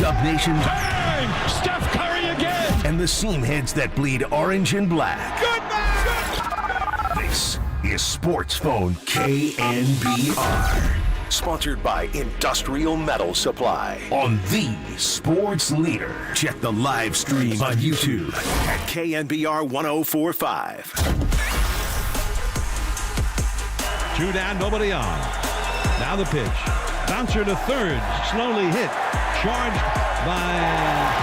Dub Nation. Bang! Steph Curry again! And the seam heads that bleed orange and black. Good man! This is Sports Phone KNBR. Sponsored by Industrial Metal Supply on the Sports Leader. Check the live stream on YouTube at KNBR 1045. 2 down, nobody on. Now the pitch. Bouncer to third, slowly hit. Charged by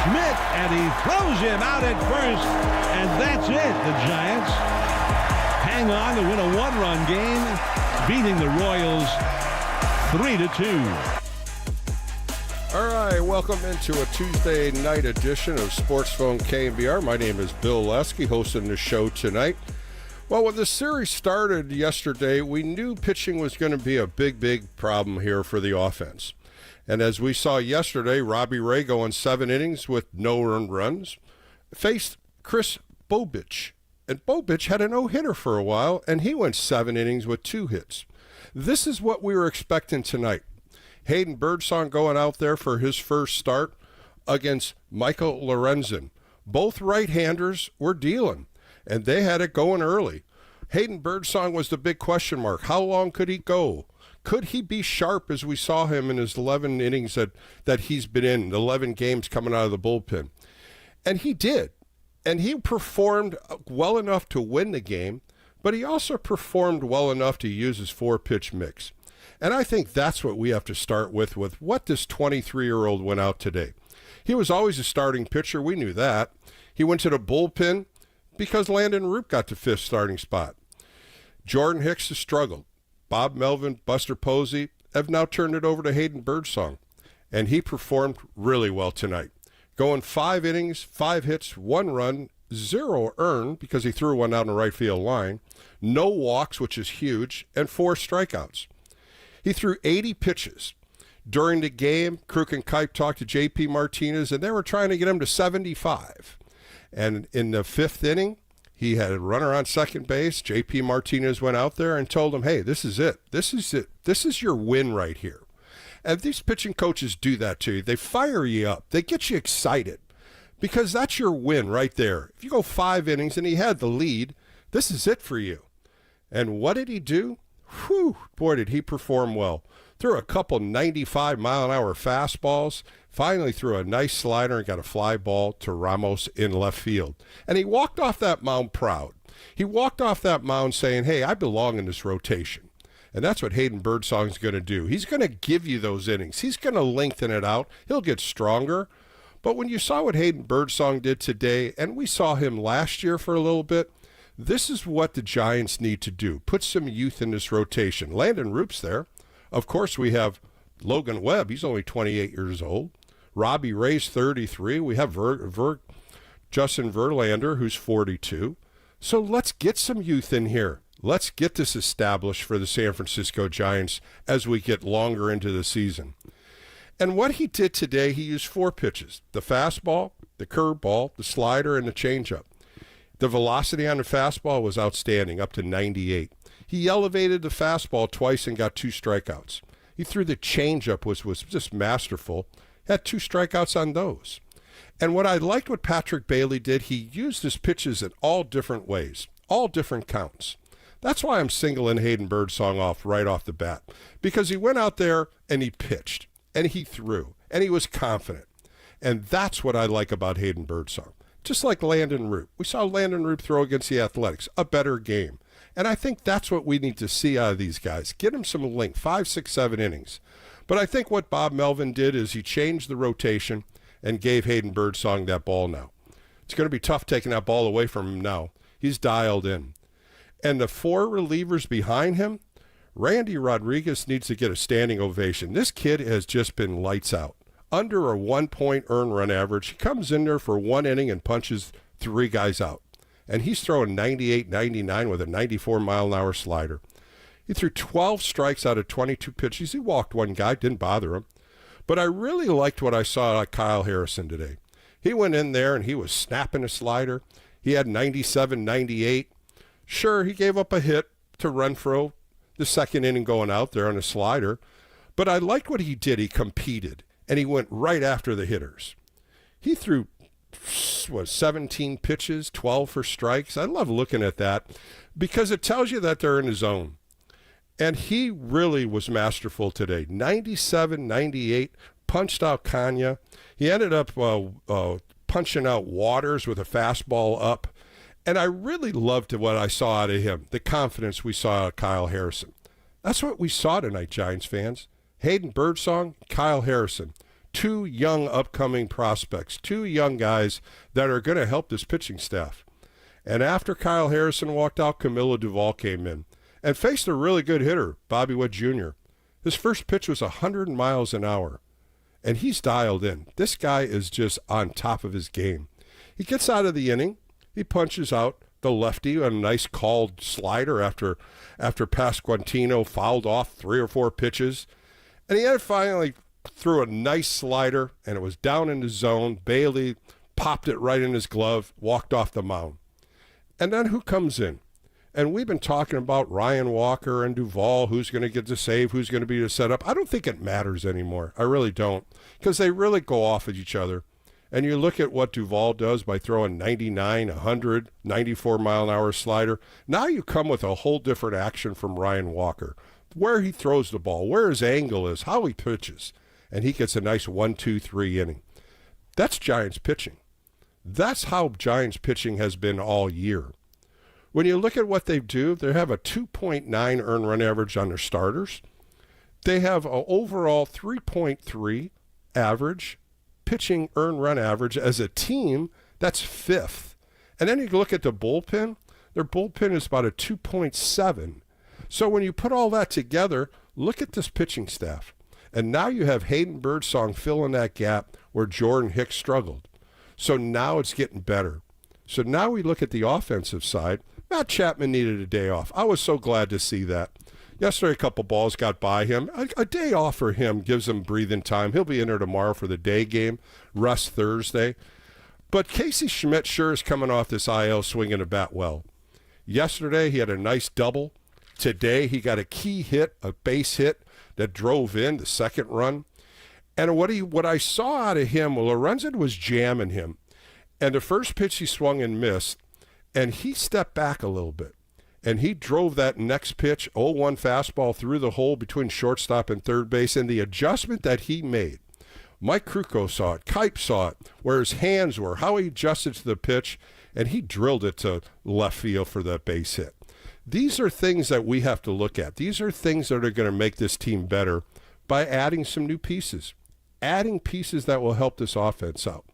Schmidt, and he throws him out at first. And that's it. The Giants hang on to win a one-run game, beating the Royals 3-2. All right, welcome into a Tuesday night edition of Sports Phone KNBR. My name is Bill Lesky, hosting the show tonight. Well, when the series started yesterday, we knew pitching was going to be a big problem here for the offense. And as we saw yesterday, Robbie Ray going 7 innings with no earned runs, faced Chris Bobich. And Bobich had a no-hitter for a while, and he went 7 innings with 2 hits. This is what we were expecting tonight. Hayden Birdsong going out there for his first start against Michael Lorenzen. Both right-handers were dealing, and they had it going early. Hayden Birdsong was the big question mark. How long could he go? Could he be sharp as we saw him in his 11 innings that he's been in, 11 games coming out of the bullpen? And he did. And he performed well enough to win the game, but he also performed well enough to use his 4-pitch mix. And I think that's what we have to start with what this 23-year-old went out today. He was always a starting pitcher. We knew that. He went to the bullpen because Landon Roop got the 5th starting spot. Jordan Hicks has struggled. Bob Melvin, Buster Posey have now turned it over to Hayden Birdsong, and he performed really well tonight. Going 5 innings, 5 hits, 1 run, 0 earned because he threw one out in the right field line, no walks, which is huge, and 4 strikeouts. He threw 80 pitches. During the game, Kruk and Kipe talked to J.P. Martinez, and they were trying to get him to 75. And in the 5th inning, he had a runner on second base. J.P. Martinez went out there and told him, hey, this is it. This is it. This is your win right here. And these pitching coaches do that to you. They fire you up. They get you excited because that's your win right there. If you go 5 innings and he had the lead, this is it for you. And what did he do? Whew, boy, did he perform well. Threw a couple 95-mile-an-hour fastballs, finally threw a nice slider and got a fly ball to Ramos in left field. And he walked off that mound proud. He walked off that mound saying, hey, I belong in this rotation. And that's what Hayden Birdsong's going to do. He's going to give you those innings. He's going to lengthen it out. He'll get stronger. But when you saw what Hayden Birdsong did today, and we saw him last year for a little bit, this is what the Giants need to do. Put some youth in this rotation. Landon Roop's there. Of course, we have Logan Webb. He's only 28 years old. Robbie Ray's 33. We have Justin Verlander, who's 42. So let's get some youth in here. Let's get this established for the San Francisco Giants as we get longer into the season. And what he did today, he used 4 pitches. The fastball, the curveball, the slider, and the changeup. The velocity on the fastball was outstanding, up to 98. He elevated the fastball twice and got 2 strikeouts. He threw the changeup, was just masterful. Had 2 strikeouts on those. And what I liked what Patrick Bailey did, he used his pitches in all different ways, all different counts. That's why I'm singling Hayden Birdsong off right off the bat, because he went out there and he pitched, and he threw, and he was confident. And that's what I like about Hayden Birdsong. Just like Landon Roop. We saw Landon Roop throw against the Athletics, a better game. And I think that's what we need to see out of these guys. Get them some length, 5, 6, 7 innings. But I think what Bob Melvin did is he changed the rotation and gave Hayden Birdsong that ball now. It's going to be tough taking that ball away from him now. He's dialed in. And the 4 relievers behind him, Randy Rodriguez needs to get a standing ovation. This kid has just been lights out. Under a 1-point earned run average. He comes in there for 1 inning and punches 3 guys out. And he's throwing 98, 99 with a 94-mile-an-hour slider. He threw 12 strikes out of 22 pitches. He walked 1 guy, didn't bother him. But I really liked what I saw out of Kyle Harrison today. He went in there and he was snapping a slider. He had 97, 98. Sure, he gave up a hit to Renfroe the second inning going out there on a slider. But I liked what he did. He competed. and he went right after the hitters. He threw, 17 pitches, 12 for strikes. I love looking at that because it tells you that they're in the zone. And he really was masterful today. 97, 98, punched out Kanya. He ended up punching out Waters with a fastball up. And I really loved what I saw out of him, the confidence we saw out of Kyle Harrison. That's what we saw tonight, Giants fans. Hayden Birdsong, Kyle Harrison. Two young upcoming prospects, two young guys that are going to help this pitching staff. And after Kyle Harrison walked out, Camilo Duvall came in and faced a really good hitter, Bobby Witt Jr. His first pitch was 100 miles an hour, and he's dialed in. This guy is just on top of his game. He gets out of the inning. He punches out the lefty on a nice called slider after Pasquantino fouled off 3 or 4 pitches. And he had finally threw a nice slider, and it was down in the zone. Bailey popped it right in his glove, walked off the mound. And then who comes in? And we've been talking about Ryan Walker and Duvall, who's going to get the save, who's going to be the setup. I don't think it matters anymore. I really don't, because they really go off at each other. And you look at what Duvall does by throwing 99, 100, 94-mile-an-hour slider. Now you come with a whole different action from Ryan Walker, where he throws the ball, where his angle is, how he pitches. And he gets a nice 1-2-3 inning. That's Giants pitching. That's how Giants pitching has been all year. When you look at what they do, they have a 2.9 earned run average on their starters. They have an overall 3.3 average pitching earned run average as a team. That's 5th. And then you look at the bullpen. Their bullpen is about a 2.7. So when you put all that together, look at this pitching staff. And now you have Hayden Birdsong filling that gap where Jordan Hicks struggled. So now it's getting better. So now we look at the offensive side. Matt Chapman needed a day off. I was so glad to see that. Yesterday, a couple balls got by him. A day off for him gives him breathing time. He'll be in there tomorrow for the day game, rest Thursday. But Casey Schmidt sure is coming off this IL swinging the bat well. Yesterday, he had a nice double. Today, he got a key hit, a base hit that drove in the second run. And what I saw out of him, well, Lorenzen was jamming him. And the first pitch he swung and missed, and he stepped back a little bit. And he drove that next pitch, 0-1 fastball through the hole between shortstop and third base. And the adjustment that he made, Mike Krukow saw it, Kipe saw it, where his hands were, how he adjusted to the pitch, and he drilled it to left field for that base hit. These are things that we have to look at. These are things that are going to make this team better by adding some new pieces, adding pieces that will help this offense out.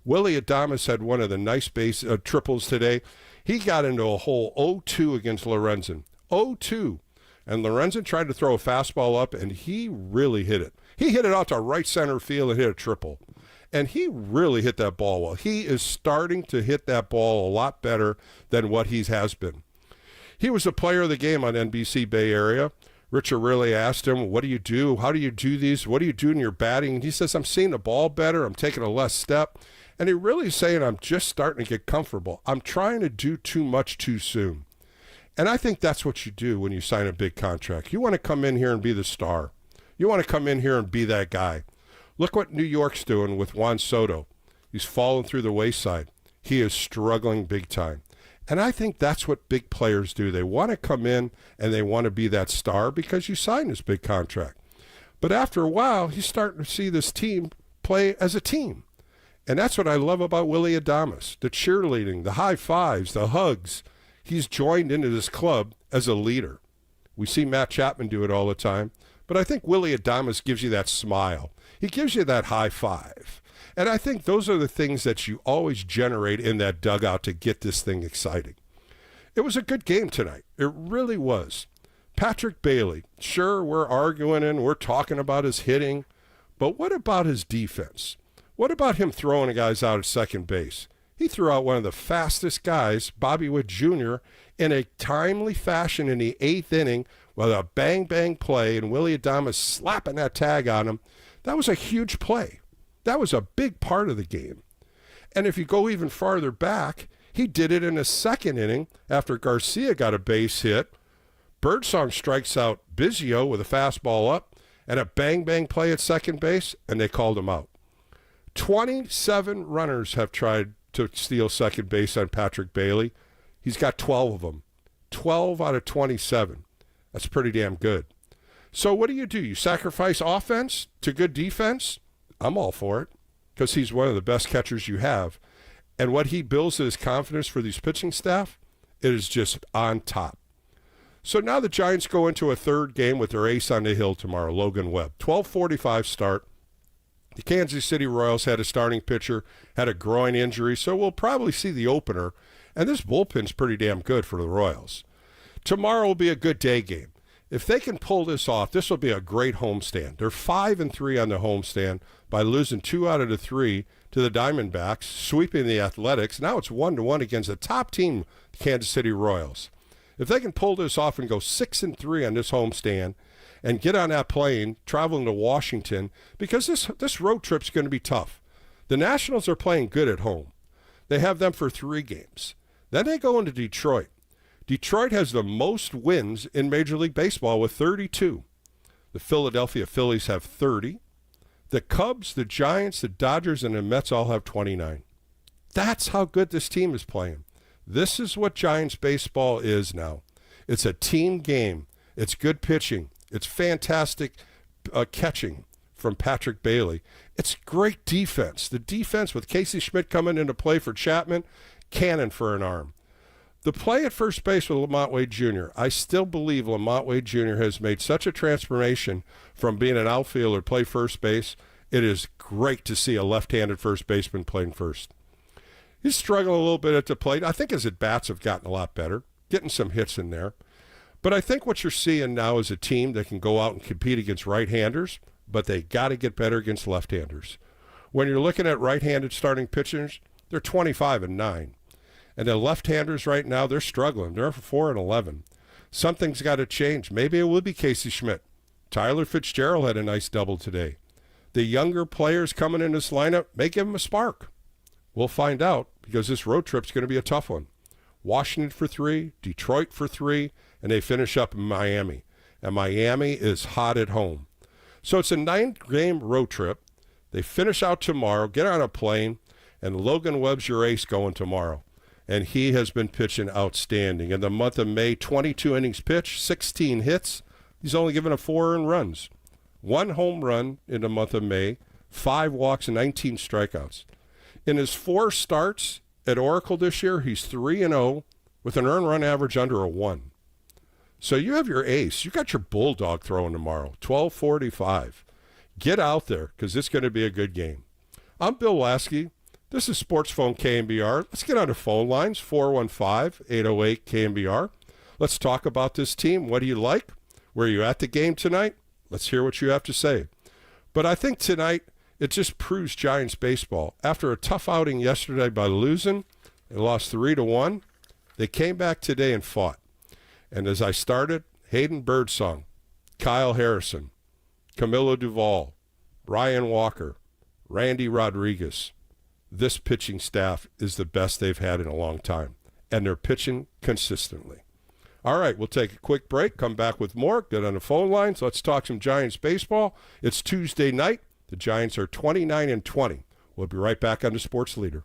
Willie Adames had one of the nice base triples today. He got into a hole 0-2 against Lorenzen. 0-2. And Lorenzen tried to throw a fastball up, and he really hit it. He hit it out to right center field and hit a triple. And he really hit that ball well. He is starting to hit that ball a lot better than what he has been. He was the player of the game on NBC Bay Area. Richard really asked him, what do you do? How do you do these? What do you do in your batting? And he says, I'm seeing the ball better. I'm taking a less step. And he really is saying, I'm just starting to get comfortable. I'm trying to do too much too soon. And I think that's what you do when you sign a big contract. You want to come in here and be the star. You want to come in here and be that guy. Look what New York's doing with Juan Soto. He's fallen through the wayside. He is struggling big time. And I think that's what big players do. They want to come in and they want to be that star because you signed this big contract. But after a while, he's starting to see this team play as a team. And that's what I love about Willie Adames, the cheerleading, the high fives, the hugs. He's joined into this club as a leader. We see Matt Chapman do it all the time. But I think Willie Adames gives you that smile. He gives you that high five. And I think those are the things that you always generate in that dugout to get this thing exciting. It was a good game tonight. It really was. Patrick Bailey, sure, we're arguing and we're talking about his hitting, but what about his defense? What about him throwing guys out at second base? He threw out one of the fastest guys, Bobby Witt Jr., in a timely fashion in the 8th inning with a bang-bang play and Willie Adames slapping that tag on him. That was a huge play. That was a big part of the game. And if you go even farther back, he did it in the 2nd inning after Garcia got a base hit. Birdsong strikes out Biggio with a fastball up, and a bang-bang play at second base, and they called him out. 27 runners have tried to steal second base on Patrick Bailey. He's got 12 of them. 12 out of 27. That's pretty damn good. So what do? You sacrifice offense to good defense? I'm all for it because he's one of the best catchers you have. And what he builds his confidence for these pitching staff, it is just on top. So now the Giants go into a third game with their ace on the hill tomorrow, Logan Webb. 12:45 start. The Kansas City Royals had a starting pitcher, had a groin injury, so we'll probably see the opener. And this bullpen's pretty damn good for the Royals. Tomorrow will be a good day game. If they can pull this off, this will be a great homestand. They're 5-3 on the homestand by losing 2 out of the 3 to the Diamondbacks, sweeping the Athletics. Now it's 1-1 against the top team, the Kansas City Royals. If they can pull this off and go 6-3 on this homestand and get on that plane, traveling to Washington, because this road trip's going to be tough. The Nationals are playing good at home. They have them for 3 games. Then they go into Detroit. Detroit has the most wins in Major League Baseball with 32. The Philadelphia Phillies have 30. The Cubs, the Giants, the Dodgers, and the Mets all have 29. That's how good this team is playing. This is what Giants baseball is now. It's a team game. It's good pitching. It's fantastic catching from Patrick Bailey. It's great defense. The defense with Casey Schmidt coming into play for Chapman, cannon for an arm. The play at first base with Lamont Wade Jr., I still believe Lamont Wade Jr. has made such a transformation from being an outfielder to play first base. It is great to see a left-handed first baseman playing first. He's struggling a little bit at the plate. I think his at-bats have gotten a lot better, getting some hits in there. But I think what you're seeing now is a team that can go out and compete against right-handers, but they got to get better against left-handers. When you're looking at right-handed starting pitchers, they're 25-9. And the left-handers right now, they're struggling. They're 4-11. Something's got to change. Maybe it will be Casey Schmidt. Tyler Fitzgerald had a nice double today. The younger players coming in this lineup may give them a spark. We'll find out because this road trip's going to be a tough one. Washington for 3, Detroit for 3, and they finish up in Miami. And Miami is hot at home. So it's a 9-game road trip. They finish out tomorrow, get on a plane, and Logan Webb's your ace going tomorrow. And he has been pitching outstanding. In the month of May, 22 innings pitched, 16 hits. He's only given up 4 earned runs. 1 home run in the month of May, 5 walks, and 19 strikeouts. In his 4 starts at Oracle this year, he's 3-0 with an earned run average under a 1. So you have your ace. You got your bulldog throwing tomorrow, 12:45. Get out there because it's going to be a good game. I'm Bill Lasky. This is Sports Phone KNBR. Let's get on the phone lines, 415-808-KNBR. Let's talk about this team. What do you like? Were you at the game tonight? Let's hear what you have to say. But I think tonight it just proves Giants baseball. After a tough outing yesterday by losing, they lost 3-1. They came back today and fought. And as I started, Hayden Birdsong, Kyle Harrison, Camilo Duvall, Ryan Walker, Randy Rodriguez. This pitching staff is the best they've had in a long time, and they're pitching consistently. All right, we'll take a quick break, come back with more, get on the phone lines. Let's talk some Giants baseball. It's Tuesday night. The Giants are 29-20. We'll be right back on the Sports Leader.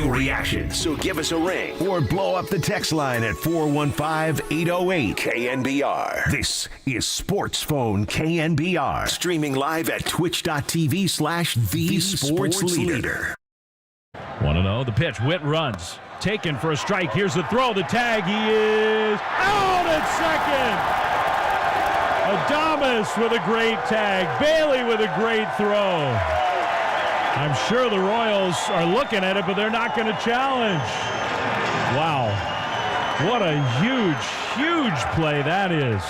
your reaction. So give us a ring or blow up the text line at 415-808-KNBR. This is Sports Phone KNBR. Streaming live at twitch.tv/The Sports Leader. 1-0, the pitch. Witt runs. Taken for a strike. Here's the throw. The tag. He is out at second. Adames with a great tag. Bailey with a great throw. I'm sure the Royals are looking at it, but they're not going to challenge. Wow. What a huge, huge play that is.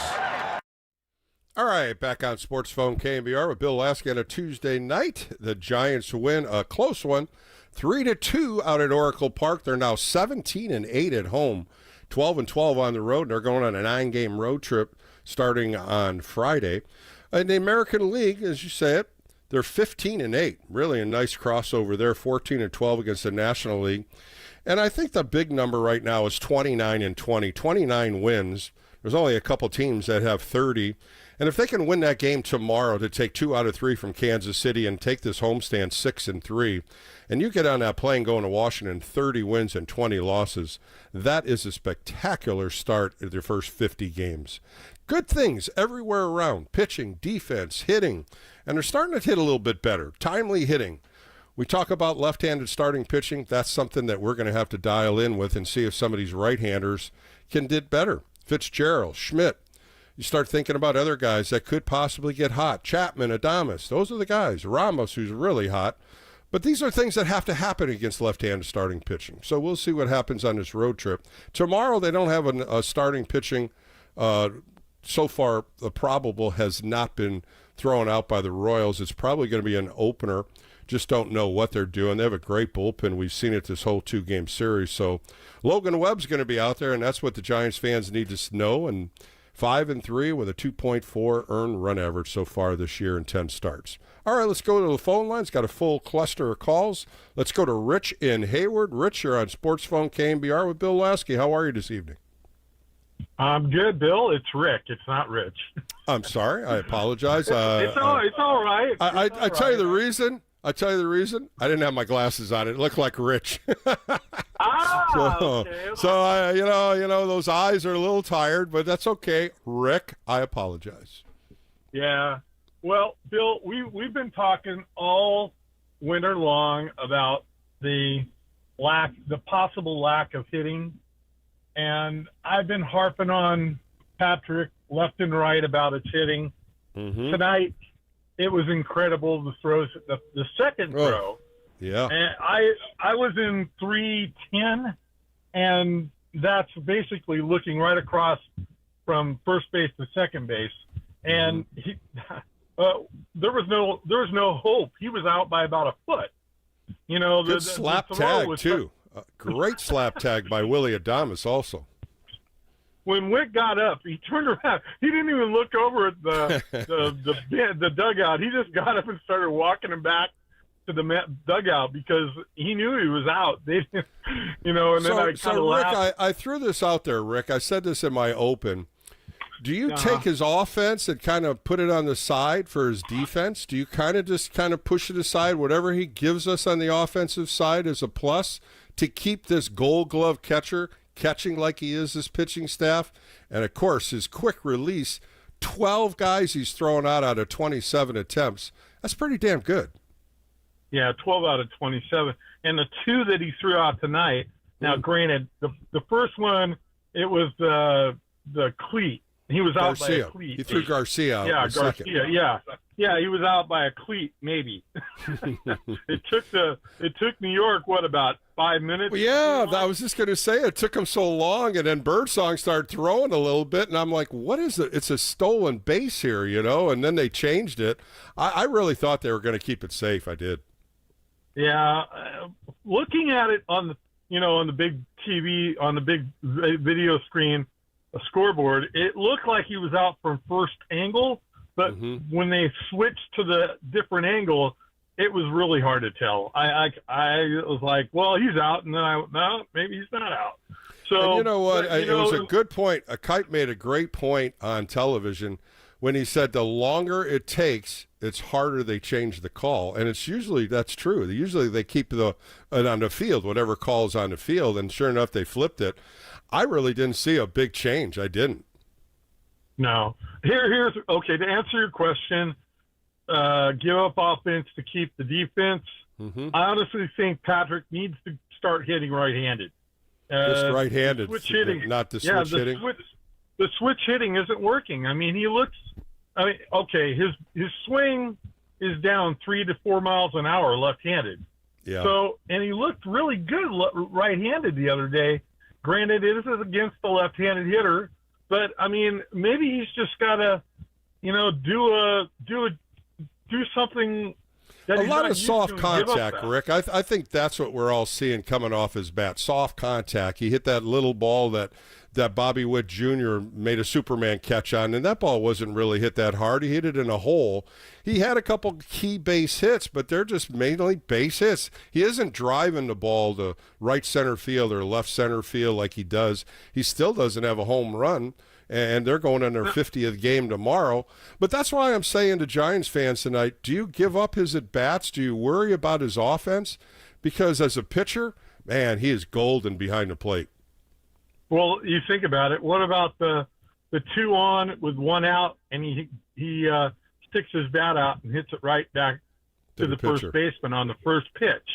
All right, back on Sports Phone KNBR with Bill Lasky on a Tuesday night. The Giants win a close one, 3-2 out at Oracle Park. They're now 17-8 at home, 12-12 on the road. They're going on a 9-game road trip starting on Friday. In the American League, as you say it, they're 15-8. Really a nice crossover there, 14-12 against the National League. And I think the big number right now is 29-20, 29 wins. There's only a couple teams that have 30. And if they can win that game tomorrow to take 2 out of 3 from Kansas City and take this homestand 6-3, and you get on that plane going to Washington, 30 wins and 20 losses, that is a spectacular start at their first 50 games. Good things everywhere around, pitching, defense, hitting, and they're starting to hit a little bit better. Timely hitting. We talk about left-handed starting pitching. That's something that we're going to have to dial in with and see if some of these right-handers can get better. Fitzgerald, Schmidt. You start thinking about other guys that could possibly get hot. Chapman, Adames, those are the guys. Ramos, who's really hot. But these are things that have to happen against left-handed starting pitching. So we'll see what happens on this road trip. Tomorrow they don't have a starting pitching. So far, the probable has not been thrown out by the Royals. It's probably going to be an opener. Just don't know what they're doing. They have a great bullpen. We've seen it this whole 2-game series. So Logan Webb's going to be out there, and that's what the Giants fans need to know. And 5-3 with a 2.4 earned run average so far this year in 10 starts. All right, let's go to the phone lines. Got a full cluster of calls. Let's go to Rich in Hayward. Rich, you're on Sports Phone KNBR with Bill Lasky. How are you this evening? I'm good, Bill. It's Rick. It's not Rich. I'm sorry. I apologize. It's all right. I tell you the reason. I didn't have my glasses on. It looked like Rich. Okay. So you know, those eyes are a little tired, but that's okay. Rick, I apologize. Yeah. Well, Bill, we've been talking all winter long about the possible lack of hitting, and I've been harping on Patrick left and right about his hitting. Mm-hmm. Tonight, it was incredible, the throws, the second throw. Yeah. And I was in 310, and that's basically looking right across from first base to second base. And there was no hope. He was out by about a foot. You know, good slap tag too. Great slap tag by Willie Adames also. When Witt got up, he turned around. He didn't even look over at the dugout. He just got up and started walking him back to the dugout because he knew he was out. They, and then I kind of laughed. Rick, I threw this out there, Rick. I said this in my open. Do you take his offense and kind of put it on the side for his defense? Do you just push it aside? Whatever he gives us on the offensive side is a plus to keep this Gold Glove catcher catching like he is his pitching staff, and of course his quick release, 12 guys he's thrown out of 27 attempts. That's pretty damn good. Yeah, 12 out of 27. And the 2 that he threw out tonight, now granted, the first one, it was the cleat. He was out by a cleat. He threw Garcia out. Yeah, Garcia, yeah, he was out by a cleat, maybe. It took New York, about 5 minutes? Well, yeah, I was just going to say it took him so long, and then Birdsong started throwing a little bit, and I'm like, what is it? It's a stolen base here, and then they changed it. I really thought they were going to keep it safe. I did. Yeah, looking at it on the big TV, on the big video screen, a scoreboard, it looked like he was out from first angle, but when they switched to the different angle, it was really hard to tell. I was like, well, he's out, and then no, maybe he's not out. So and you know what? It was a good point. A Kite made a great point on television when he said the longer it takes, it's harder they change the call. And it's usually, that's true. Usually they keep it on the field, whatever call's on the field, and sure enough, they flipped it. I really didn't see a big change. I didn't. No. Here's okay, to answer your question, give up offense to keep the defense. Mm-hmm. I honestly think Patrick needs to start hitting right-handed. Just right-handed, switch hitting, not the switch hitting. The switch hitting isn't working. I mean, okay, his swing is down 3 to 4 miles an hour left-handed. Yeah. So, and he looked really good right-handed the other day. Granted, it is against the left-handed hitter, but I mean, maybe he's just got to, do something. A lot of soft contact, Rick. I think that's what we're all seeing coming off his bat. Soft contact. He hit that little ball that Bobby Witt Jr. made a Superman catch on, and that ball wasn't really hit that hard. He hit it in a hole. He had a couple key base hits, but they're just mainly base hits. He isn't driving the ball to right center field or left center field like he does. He still doesn't have a home run, and they're going on their 50th game tomorrow. But that's why I'm saying to Giants fans tonight, do you give up his at-bats? Do you worry about his offense? Because as a pitcher, man, he is golden behind the plate. Well, you think about it. What about the 2 on with 1 out, and he sticks his bat out and hits it right back to the first baseman on the first pitch?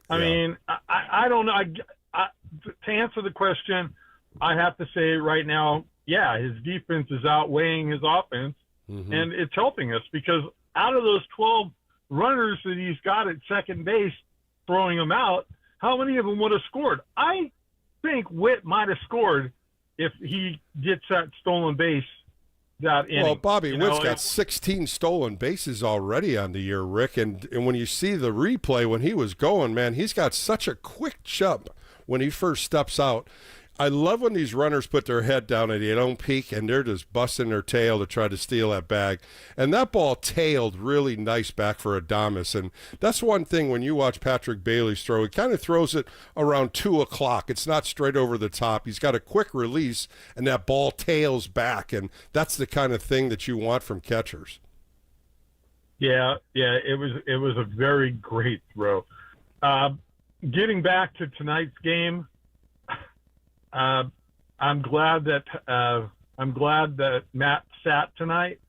I mean, I don't know. To answer the question, I have to say right now, yeah, his defense is outweighing his offense, and it's helping us because out of those 12 runners that he's got at second base, throwing them out, how many of them would have scored? I think Witt might have scored if he gets that stolen base that inning. Well, Bobby Witt's got 16 stolen bases already on the year, Rick, and when you see the replay when he was going, man, he's got such a quick jump when he first steps out. I love when these runners put their head down and they don't peek and they're just busting their tail to try to steal that bag. And that ball tailed really nice back for Adames. And that's one thing when you watch Patrick Bailey's throw, he kind of throws it around 2 o'clock. It's not straight over the top. He's got a quick release and that ball tails back. And that's the kind of thing that you want from catchers. Yeah, it was a very great throw. Getting back to tonight's game, I'm glad that Matt sat tonight.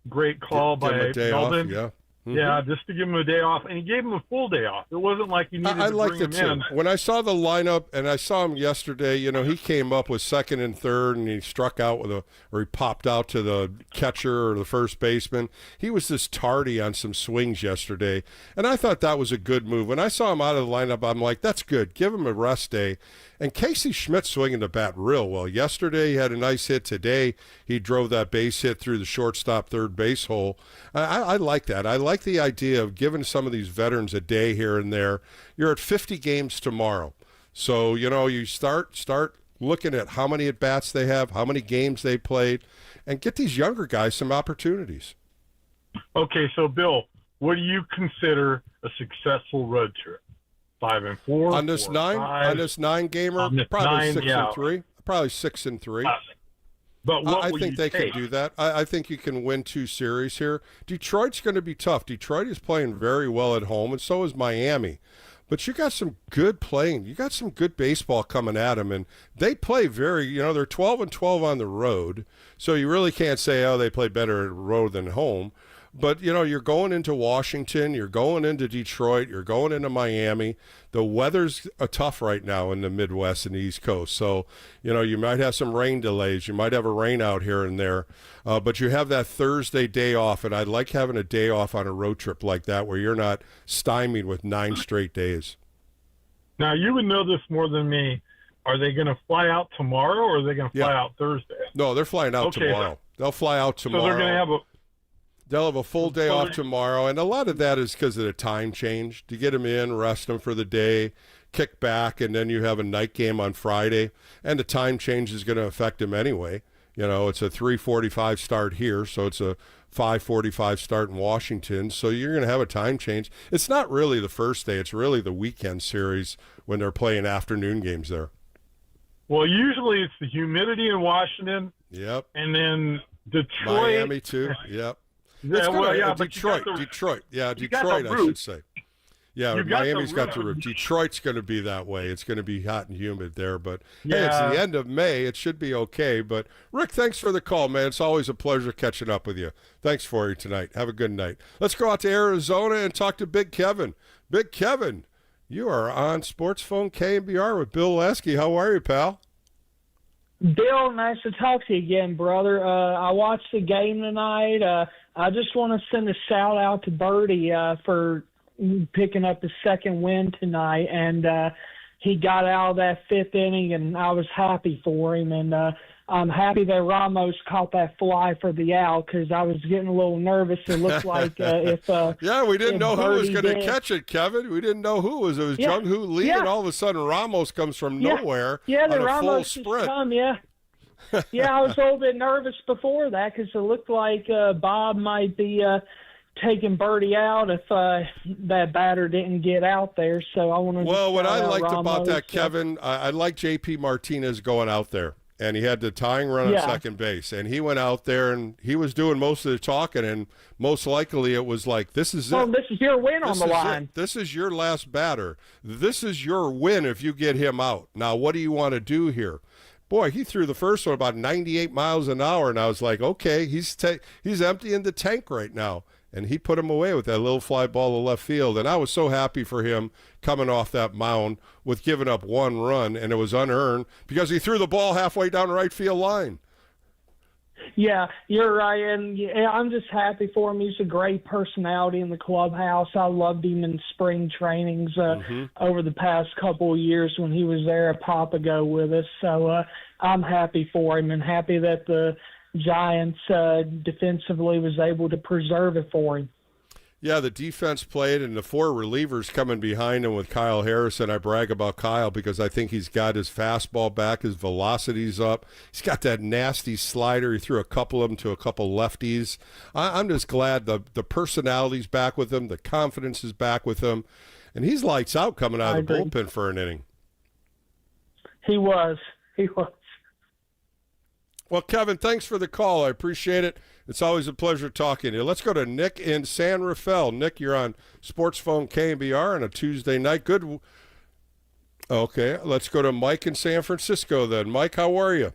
Great call by Melvin. Yeah. Mm-hmm. Yeah, just to give him a day off, and he gave him a full day off. It wasn't like he needed to bring him in. When I saw the lineup, and I saw him yesterday, he came up with second and third, and he struck out or he popped out to the catcher or the first baseman. He was just tardy on some swings yesterday, and I thought that was a good move. When I saw him out of the lineup, I'm like, that's good. Give him a rest day. And Casey Schmidt's swinging the bat real well. Yesterday, he had a nice hit. Today, he drove that base hit through the shortstop third base hole. I like that. I like the idea of giving some of these veterans a day here and there. You're at 50 games tomorrow. So, you start looking at how many at-bats they have, how many games they played, and get these younger guys some opportunities. Okay, so, Bill, what do you consider a successful road trip? 5-4 on this 9 gamer, probably 6-3. Probably 6-3. But what I think they can do that. I think you can win 2 series here. Detroit's going to be tough. Detroit is playing very well at home, and so is Miami. But you got some good playing. You got some good baseball coming at them, and they play very. They're 12-12 on the road, so you really can't say they play better at road than home. But, you're going into Washington, you're going into Detroit, you're going into Miami. The weather's tough right now in the Midwest and the East Coast. So, you might have some rain delays. You might have a rain out here and there. But you have that Thursday day off, and I like having a day off on a road trip like that where you're not stymied with 9 straight days. Now, you would know this more than me. Are they going to fly out tomorrow, or are they going to fly out Thursday? No, they're flying out tomorrow. They'll fly out tomorrow. So they're going to have They'll have a full day off tomorrow, and a lot of that is because of the time change. To get them in, rest them for the day, kick back, and then you have a night game on Friday, and the time change is going to affect them anyway. It's a 3:45 start here, so it's a 5:45 start in Washington, so you're going to have a time change. It's not really the first day. It's really the weekend series when they're playing afternoon games there. Well, usually it's the humidity in Washington. Yep. And then Detroit. Miami too. Yep. Yeah, well, yeah, but Detroit. Yeah, Detroit, I should say. Yeah, Miami's got the roof. Detroit's going to be that way. It's going to be hot and humid there. But, hey, it's the end of May. It should be okay. But, Rick, thanks for the call, man. It's always a pleasure catching up with you. Thanks for you tonight. Have a good night. Let's go out to Arizona and talk to Big Kevin. Big Kevin, you are on Sports Phone KNBR with Bill Lasky. How are you, pal? Bill, nice to talk to you again, brother. I watched the game tonight. I just want to send a shout-out to Birdie for picking up his second win tonight, and he got out of that fifth inning, and I was happy for him. And I'm happy that Ramos caught that fly for the out because I was getting a little nervous. It looked like if we didn't know who was going to catch it, Kevin. We didn't know who it was. It was Jung-Hoo Lee, and all of a sudden Ramos comes from nowhere on a Ramos full sprint. I was a little bit nervous before that because it looked like Bob might be taking Birdie out if that batter didn't get out there. So I want to. Well, what I liked Ramos, about that, Kevin, I like J.P. Martinez going out there, and he had the tying run on second base, and he went out there and he was doing most of the talking, and most likely it was like, this is it. This is your win on the line. This is your last batter. This is your win if you get him out. Now, what do you want to do here? Boy, he threw the first one about 98 miles an hour, and I was like, okay, he's emptying the tank right now. And he put him away with that little fly ball to left field. And I was so happy for him coming off that mound with giving up one run, and it was unearned because he threw the ball halfway down the right field line. Yeah, you're right. And I'm just happy for him. He's a great personality in the clubhouse. I loved him in spring trainings over the past couple of years when he was there at Papago with us. So I'm happy for him and happy that the Giants defensively was able to preserve it for him. Yeah, the defense played, and the four relievers coming behind him with Kyle Harrison. I brag about Kyle because I think he's got his fastball back, his velocity's up. He's got that nasty slider. He threw a couple of them to a couple lefties. I'm just glad the personality's back with him, the confidence is back with him, and he's lights out coming out of the bullpen for an inning. He was. Well, Kevin, thanks for the call. I appreciate it. It's always a pleasure talking to you. Let's go to Nick in San Rafael. Nick, you're on Sports Phone KNBR on a Tuesday night. Good. Okay, let's go to Mike in San Francisco then. Mike, how are you?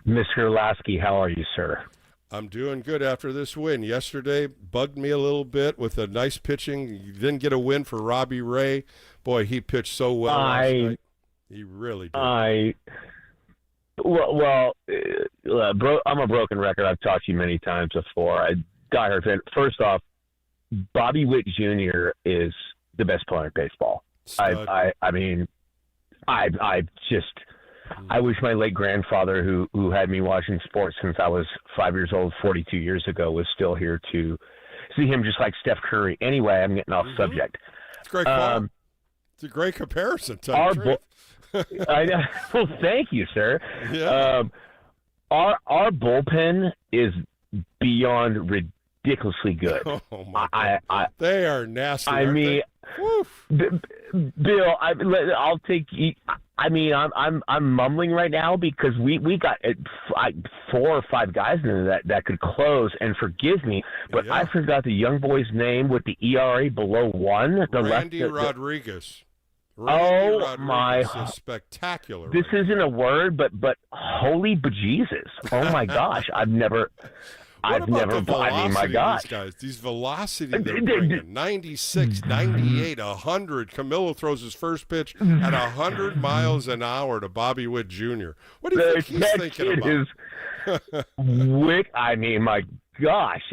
Mr. Lasky, how are you, sir? I'm doing good after this win. Yesterday bugged me a little bit with a nice pitching. You didn't get a win for Robbie Ray. Boy, he pitched so well last night. He really did. I'm a broken record. I've talked to you many times before. Diehard fan. First off, Bobby Witt Jr. is the best player in baseball. I wish my late grandfather, who had me watching sports since I was 5 years old, 42 years ago, was still here to see him just like Steph Curry. Anyway, I'm getting off subject. It's a great call. It's a great comparison. I know. Well, thank you, sir. Yeah. Our bullpen is beyond ridiculously good. Oh my God. They are nasty. I mean, Bill, I'll take. I'm mumbling right now because we got 4 or 5 guys in that could close. And forgive me, but I forgot the young boy's name with the ERA below 1. Randy Rodriguez. My! Is spectacular. This isn't a word, but holy bejesus! Oh my gosh! I've never. My gosh! These guys, these velocity they're bringing 96, 98, 100. Camilo throws his first pitch at 100 miles an hour to Bobby Witt Jr. What do you think he's thinking about? I mean, my gosh.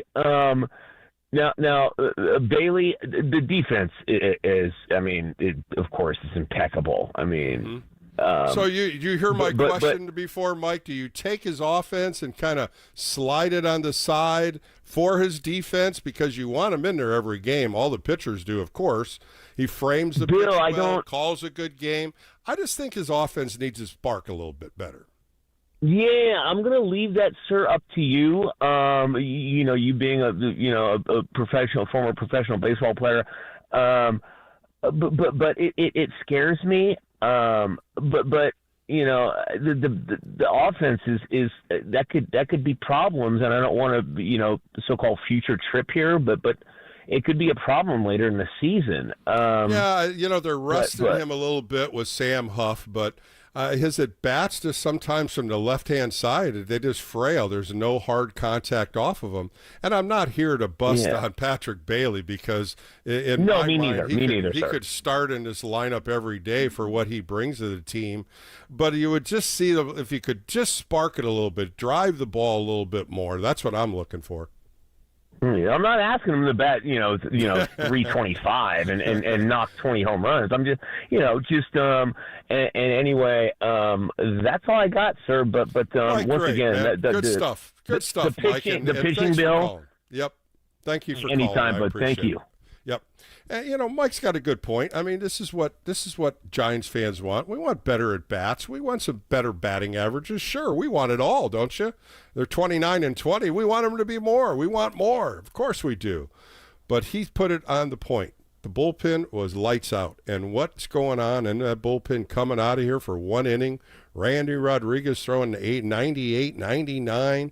Now, Bailey, the defense is, of course, is impeccable. I mean, so you hear my question before, Mike? Do you take his offense and kind of slide it on the side for his defense because you want him in there every game? All the pitchers do, of course. He frames the pitch well, calls a good game. I just think his offense needs to spark a little bit better. Yeah, I'm going to leave that, sir, up to you. You being a former professional baseball player. But it scares me. But the offense is that could be problems, and I don't want to, the so-called future trip here, but it could be a problem later in the season. They're resting him a little bit with Sam Huff, but his at-bats just sometimes from the left-hand side, they just frail. There's no hard contact off of them. And I'm not here to bust on Patrick Bailey because in my mind, he could start in this lineup every day for what he brings to the team. But you would just see if you could just spark it a little bit, drive the ball a little bit more. That's what I'm looking for. I'm not asking him to bat, 325 and knock 20 home runs. I'm just, and anyway, that's all I got, sir. But once again, good stuff, the pitching, Mike, the pitching bill. Yep. Thank you for anytime, calling. but thank you. Yep. And, Mike's got a good point. I mean, this is what Giants fans want. We want better at bats. We want some better batting averages. Sure, we want it all, don't you? They're 29 and 20. We want them to be more. We want more. Of course we do. But he put it on the point. The bullpen was lights out. And what's going on in that bullpen coming out of here for one inning? Randy Rodriguez throwing 98, 99.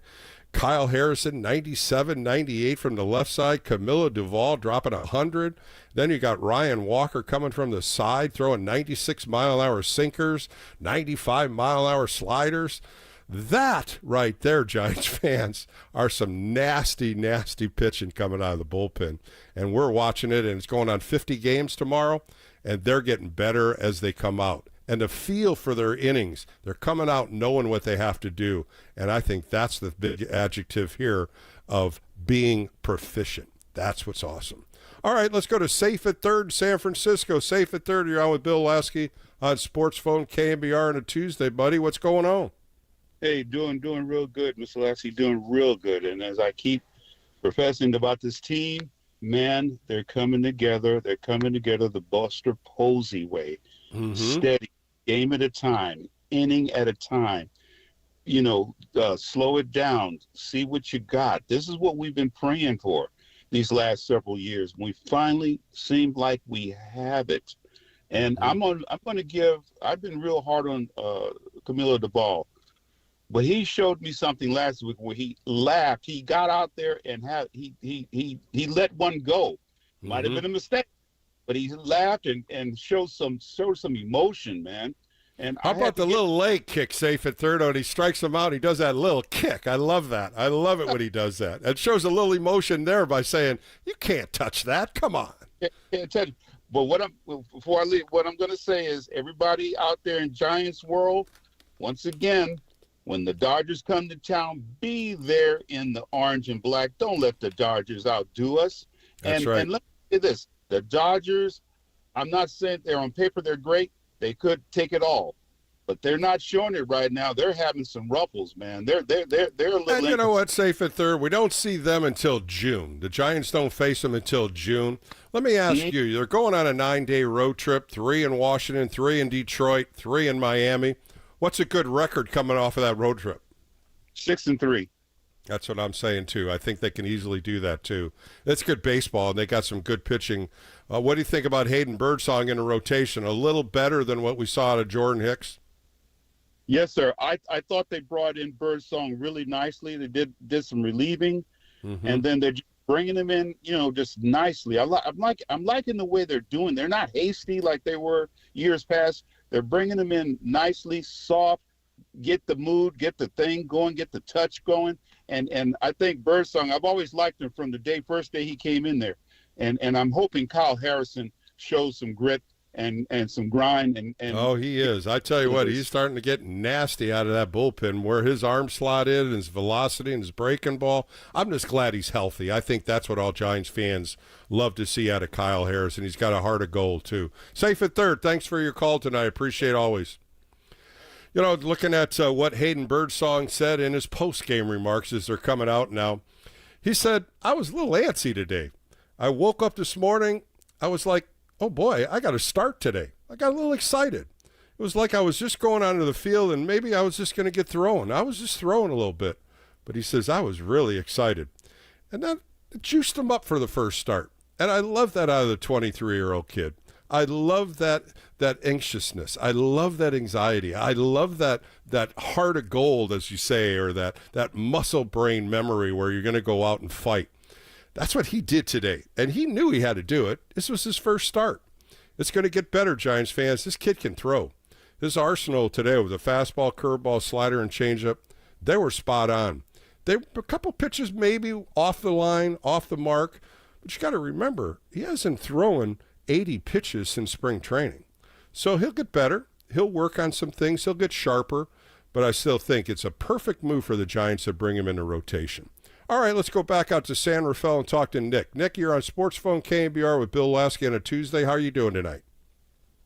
Kyle Harrison, 97, 98 from the left side. Camilo Duvall dropping 100. Then you got Ryan Walker coming from the side, throwing 96-mile-an-hour sinkers, 95-mile-an-hour sliders. That right there, Giants fans, are some nasty, nasty pitching coming out of the bullpen. And we're watching it, and it's going on 50 games tomorrow, and they're getting better as they come out. And the feel for their innings, they're coming out knowing what they have to do. And I think that's the big adjective here of being proficient. That's what's awesome. All right, let's go to Safe at Third, San Francisco. Safe at Third, you're on with Bill Lasky on Sports Phone KNBR on a Tuesday, buddy. What's going on? Hey, doing real good, Mr. Lasky, doing real good. And as I keep professing about this team, man, they're coming together. They're coming together the Buster Posey way. Steady, game at a time, inning at a time. Slow it down, see what you got. This is what we've been praying for these last several years. We finally seemed like we have it. And I've been real hard on Camilo Duvall, but he showed me something last week where he laughed. He got out there and he let one go. Might have been a mistake, but he laughed and showed some emotion, man. And how about the little leg kick, Safe at Third? When he strikes him out, he does that little kick. I love that. I love it when he does that. It shows a little emotion there by saying, "You can't touch that. Come on." Can't touch. But before I leave, what I'm going to say is, everybody out there in Giants world, once again, when the Dodgers come to town, be there in the orange and black. Don't let the Dodgers outdo us. That's right. And let me say this: the Dodgers, I'm not saying they're on paper they're great. They could take it all, but they're not showing it right now. They're having some ruffles, man. They're a little. And you know what, Safe at Third, we don't see them until June. The Giants don't face them until June. Let me ask you: they're going on a 9-day road trip. 3 in Washington, 3 in Detroit, 3 in Miami. What's a good record coming off of that road trip? 6-3. That's what I'm saying, too. I think they can easily do that, too. That's good baseball, and they got some good pitching. What do you think about Hayden Birdsong in a rotation? A little better than what we saw out of Jordan Hicks? Yes, sir. I thought they brought in Birdsong really nicely. They did some relieving, and then they're just bringing him in, just nicely. I'm liking the way they're doing. They're not hasty like they were years past. They're bringing him in nicely, soft, get the mood, get the thing going, get the touch going. And I think Birdsong, I've always liked him from the first day he came in there. And I'm hoping Kyle Harrison shows some grit and some grind. And oh, he is. I tell you what, he's starting to get nasty out of that bullpen where his arm slot is and his velocity and his breaking ball. I'm just glad he's healthy. I think that's what all Giants fans love to see out of Kyle Harrison. He's got a heart of gold, too. Safe at Third, thanks for your call tonight. Appreciate it always. Looking at what Hayden Birdsong said in his post-game remarks as they're coming out now, he said, I was a little antsy today. I woke up this morning, I was like, oh boy, I got to start today. I got a little excited. It was like I was just going onto the field and maybe I was just going to get thrown. I was just throwing a little bit. But he says, I was really excited. And that juiced him up for the first start. And I love that out of the 23-year-old kid. I love that anxiousness. I love that anxiety. I love that heart of gold, as you say, or that muscle brain memory where you're going to go out and fight. That's what he did today, and he knew he had to do it. This was his first start. It's going to get better, Giants fans. This kid can throw. His arsenal today with a fastball, curveball, slider, and changeup, they were spot on. They were a couple pitches maybe off the line, off the mark, but you got to remember, he hasn't thrown 80 pitches since spring training. So he'll get better. He'll work on some things. He'll get sharper, but I still think it's a perfect move for the Giants to bring him into rotation. All right, let's go back out to San Rafael and talk to Nick. Nick, you're on Sports Phone KNBR with Bill Lasky on a Tuesday. How are you doing tonight?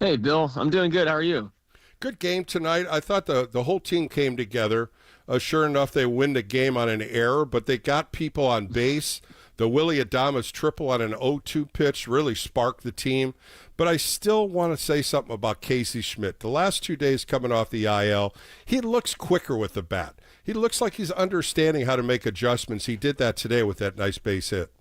Hey, Bill. I'm doing good. How are you? Good game tonight. I thought the whole team came together. Sure enough, they win the game on an error, but they got people on base. The Willie Adames triple on an 0-2 pitch really sparked the team. But I still want to say something about Casey Schmidt. The last 2 days coming off the IL, he looks quicker with the bat. He looks like he's understanding how to make adjustments. He did that today with that nice base hit.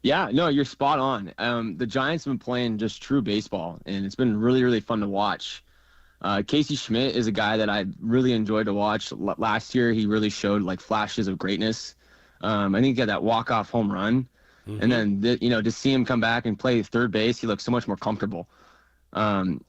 Yeah, no, you're spot on. The Giants have been playing just true baseball, and it's been really, really fun to watch. Casey Schmidt is a guy that I really enjoyed to watch. Last year, he really showed like flashes of greatness. I think he got that walk-off home run. Mm-hmm. And then, to see him come back and play third base, he looks so much more comfortable. I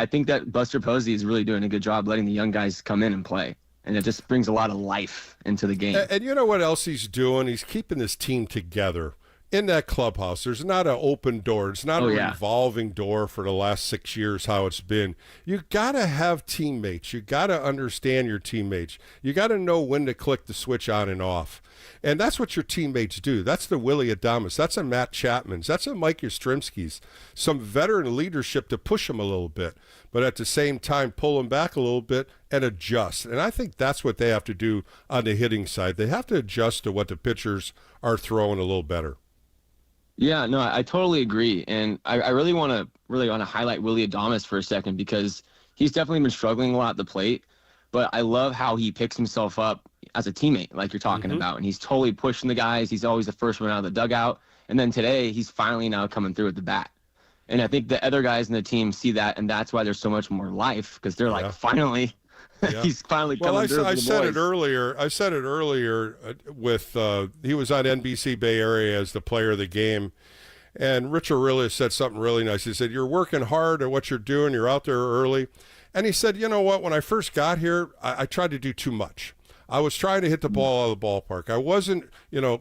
think that Buster Posey is really doing a good job letting the young guys come in and play. And it just brings a lot of life into the game. And you know what else he's doing? He's keeping this team together. In that clubhouse, there's not an open door. It's not a revolving door for the last 6 years, how it's been. You got to have teammates. You got to understand your teammates. You got to know when to click the switch on and off. And that's what your teammates do. That's the Willie Adames. That's a Matt Chapman's. That's a Mike Yastrzemski's. Some veteran leadership to push them a little bit, but at the same time pull them back a little bit and adjust. And I think that's what they have to do on the hitting side. They have to adjust to what the pitchers are throwing a little better. Yeah, no, I totally agree. And I really want to highlight Willie Adames for a second because he's definitely been struggling a lot at the plate. But I love how he picks himself up as a teammate, like you're talking about. And he's totally pushing the guys. He's always the first one out of the dugout. And then today, he's finally now coming through with the bat. And I think the other guys in the team see that, and that's why there's so much more life because they're like, finally. Yeah. He's finally coming through. I said it earlier with he was on NBC Bay Area as the player of the game, and Rich Aurelius said something really nice. He said, "You're working hard at what you're doing. You're out there early," and he said, "You know what? When I first got here, I tried to do too much. I was trying to hit the ball out of the ballpark. I wasn't,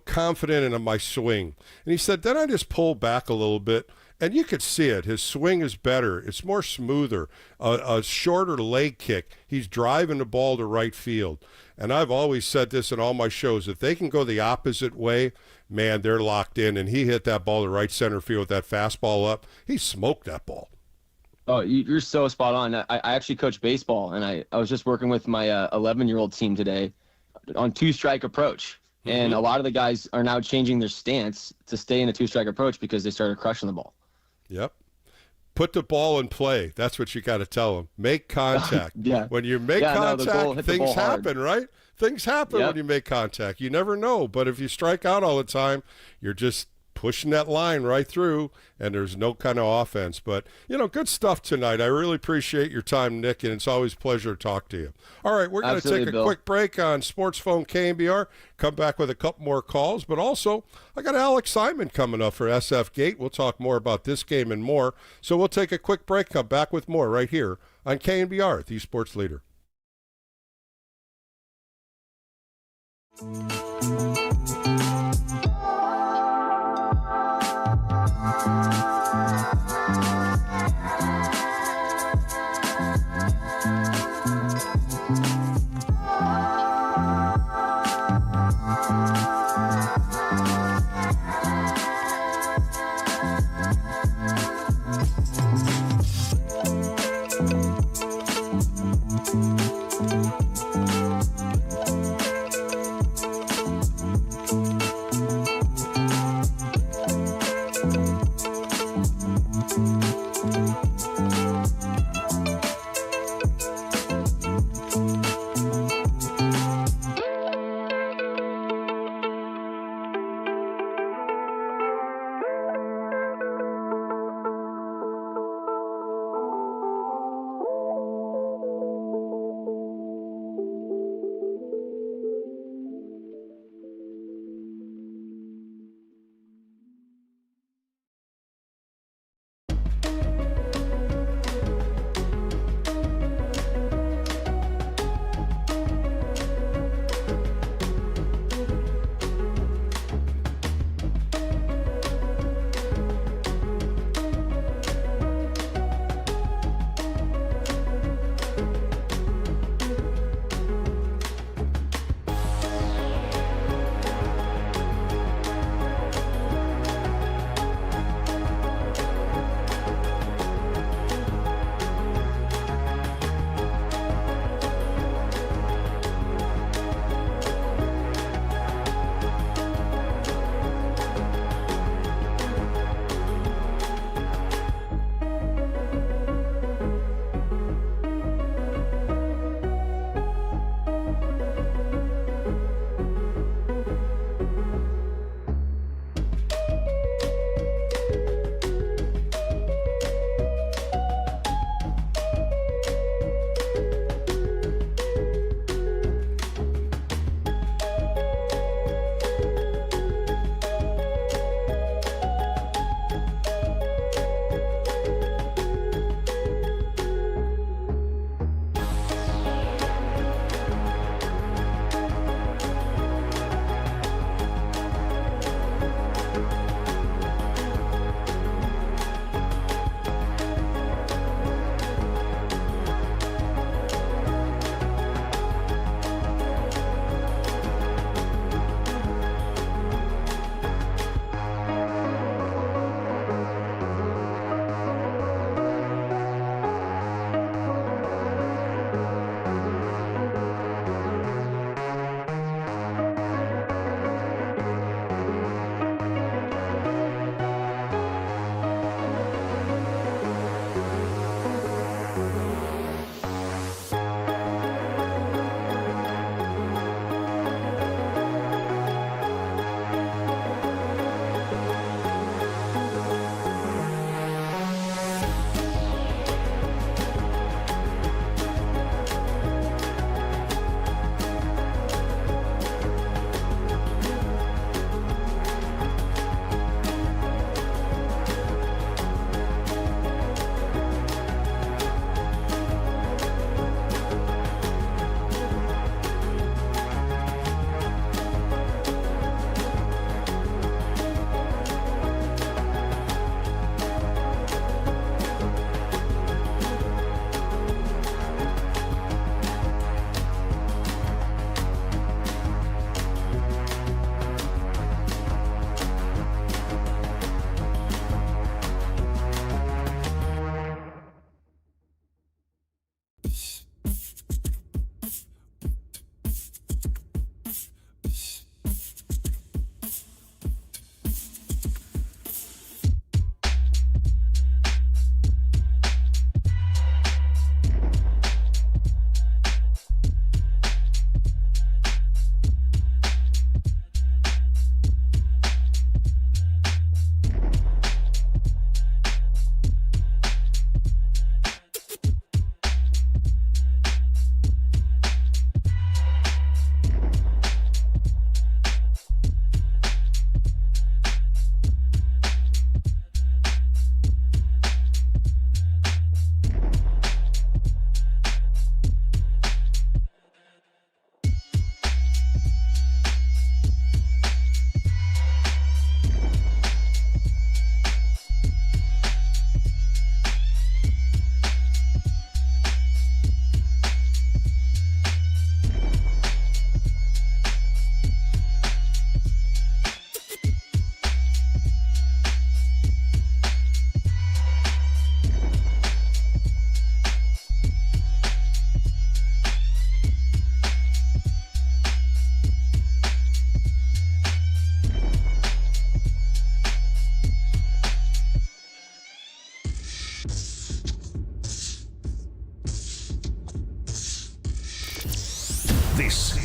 confident in my swing." And he said, "Then I just pulled back a little bit." And you could see it. His swing is better. It's more smoother, a shorter leg kick. He's driving the ball to right field. And I've always said this in all my shows. If they can go the opposite way, man, they're locked in. And he hit that ball to right center field with that fastball up. He smoked that ball. Oh, you're so spot on. I actually coach baseball, and I was just working with my 11-year-old team today on two-strike approach. And a lot of the guys are now changing their stance to stay in a two-strike approach because they started crushing the ball. Yep. Put the ball in play. That's what you got to tell them. Make contact. When you make contact, things happen, right? Things happen when you make contact. You never know. But if you strike out all the time, you're just pushing that line right through, and there's no kind of offense. But, good stuff tonight. I really appreciate your time, Nick, and it's always a pleasure to talk to you. All right, we're going to take a quick break on Sports Phone KNBR, come back with a couple more calls. But also, I got Alex Simon coming up for SF Gate. We'll talk more about this game and more. So we'll take a quick break, come back with more right here on KNBR, the Sports Leader.